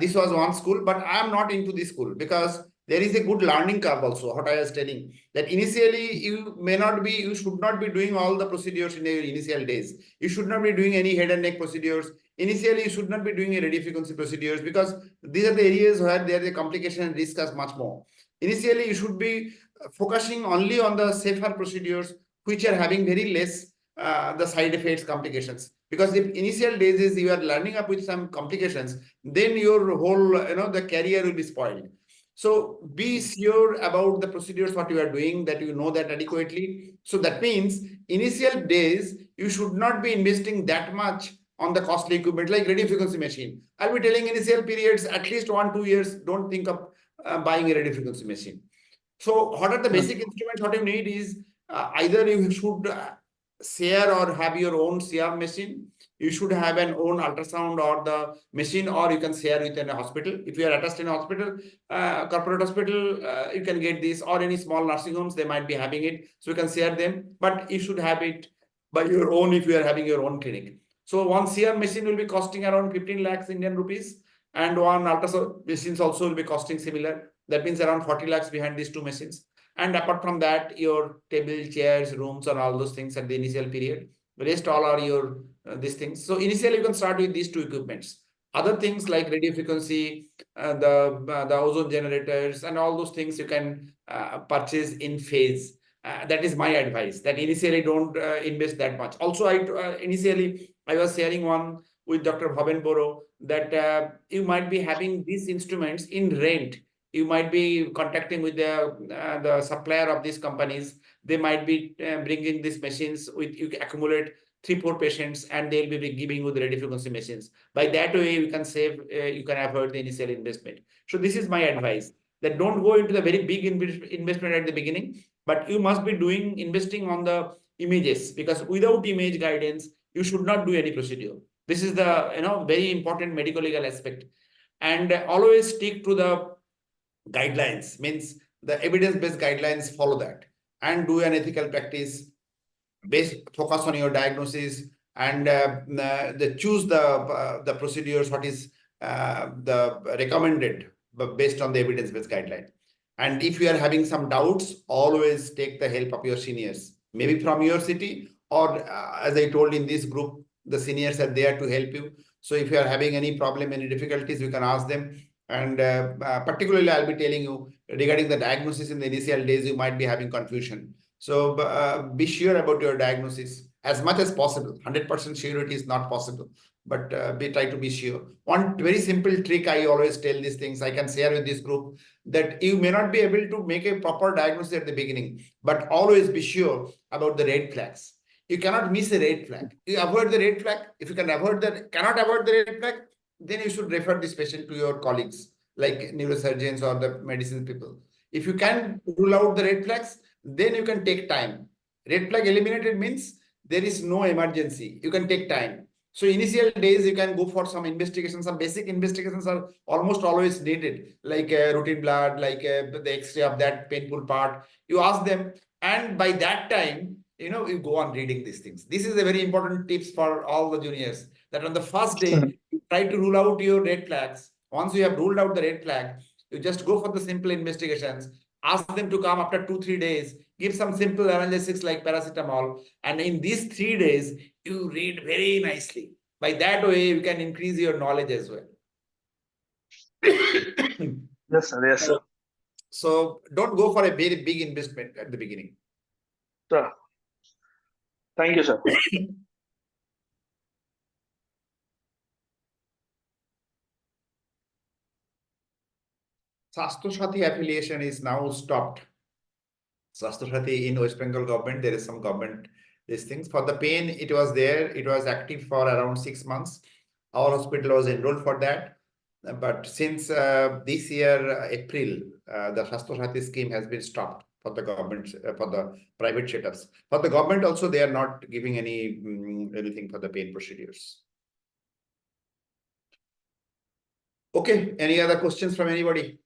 This was one school, but I am not into this school because there is a good learning curve also. What I was telling that initially you should not be doing all the procedures in your initial days. You should not be doing any head and neck procedures. Initially, you should not be doing a radio frequency procedures because these are the areas where there is a complication and risk is much more. Initially, you should be focusing only on the safer procedures which are having very less the side effects, complications. Because if initial days is you are learning up with some complications, then your whole the career will be spoiled. So be sure about the procedures what you are doing, that you know that adequately. So that means initial days you should not be investing that much on the costly equipment like radio frequency machine. I'll be telling initial periods at least 1-2 years. Don't think of buying a radio frequency machine. So what are the basic instruments? What you need is either you should share or have your own CR machine. You should have an own ultrasound or the machine, or you can share within a hospital. If you are attached in a hospital, corporate hospital, you can get this, or any small nursing homes, they might be having it. So you can share them, but you should have it by your own if you are having your own clinic. So one CR machine will be costing around 15 lakhs Indian rupees, and one ultrasound machines also will be costing similar. That means around 40 lakhs behind these two machines. And apart from that, your table, chairs, rooms, and all those things at the initial period. The rest all are your these things. So initially, you can start with these two equipments. Other things like radio frequency, the ozone generators, and all those things you can purchase in phase. That is my advice. That initially don't invest that much. Also, initially I was sharing one with Dr. Bhaven Boro that you might be having these instruments in rent. You might be contacting with the supplier of these companies. They might be bringing these machines with you accumulate 3-4 patients, and they'll be giving you the radio frequency machines. By that way, you can save, you can avoid the initial investment. So this is my advice, that don't go into the very big investment at the beginning, but you must be investing on the images, because without image guidance, you should not do any procedure. This is the very important medical legal aspect. And always stick to the guidelines, means the evidence-based guidelines, follow that, and do an ethical practice, focus on your diagnosis, and choose the procedures what is the recommended based on the evidence-based guideline. And if you are having some doubts, always take the help of your seniors, maybe from your city, or as I told in this group, the seniors are there to help you. So if you are having any problem, any difficulties, you can ask them. And particularly, I'll be telling you regarding the diagnosis in the initial days, you might be having confusion. So be sure about your diagnosis as much as possible. 100% surety is not possible, but try to be sure. One very simple trick I always tell these things, I can share with this group, that you may not be able to make a proper diagnosis at the beginning, but always be sure about the red flags. You cannot miss a red flag. You avoid the red flag. If you cannot avoid the red flag, then you should refer this patient to your colleagues, like neurosurgeons or the medicine people. If you can rule out the red flags, then you can take time. Red flag eliminated means there is no emergency. You can take time. So initial days, you can go for some investigations. Some basic investigations are almost always needed, like routine blood, like the X-ray of that painful part. You ask them, and by that time, you go on reading these things. This is a very important tips for all the juniors, that on the first day, you try to rule out your red flags. Once you have ruled out the red flag, you just go for the simple investigations. Ask them to come after 2-3 days, give some simple analgesics like paracetamol. And in these 3 days, you read very nicely. By that way, you can increase your knowledge as well. Yes, sir. Yes, sir. So don't go for a very big investment at the beginning. Sir. Thank you, sir. Swasthya Sathi affiliation is now stopped. Swasthya Sathi in West Bengal government, there is some government these things. For the pain, it was there. It was active for around 6 months. Our hospital was enrolled for that. But since this year, April, the Swasthya Sathi scheme has been stopped. for the government, for the private setups. For the government also, they are not giving any anything for the pain procedures. Okay, any other questions from anybody?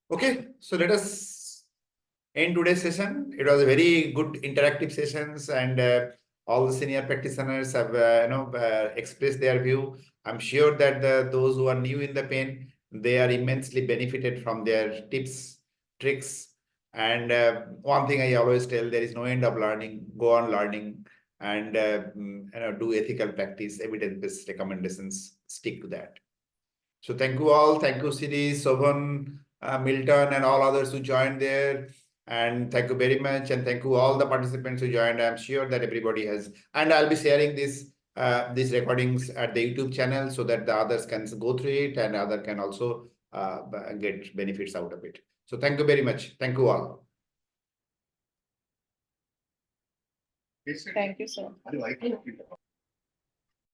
Okay, so let us end today's session. It was a very good interactive sessions, and all the senior practitioners have expressed their view. I'm sure that those who are new in the pain, they are immensely benefited from their tips, tricks. And one thing I always tell, there is no end of learning. Go on learning, and do ethical practice, evidence-based recommendations. Stick to that. So thank you all. Thank you, Siri, Sobhan, Milton, and all others who joined there. And thank you very much. And thank you all the participants who joined. I'm sure that everybody has. And I'll be sharing these recordings at the YouTube channel so that the others can go through it and other can also get benefits out of it. So thank you very much. Thank you all. Thank you, sir.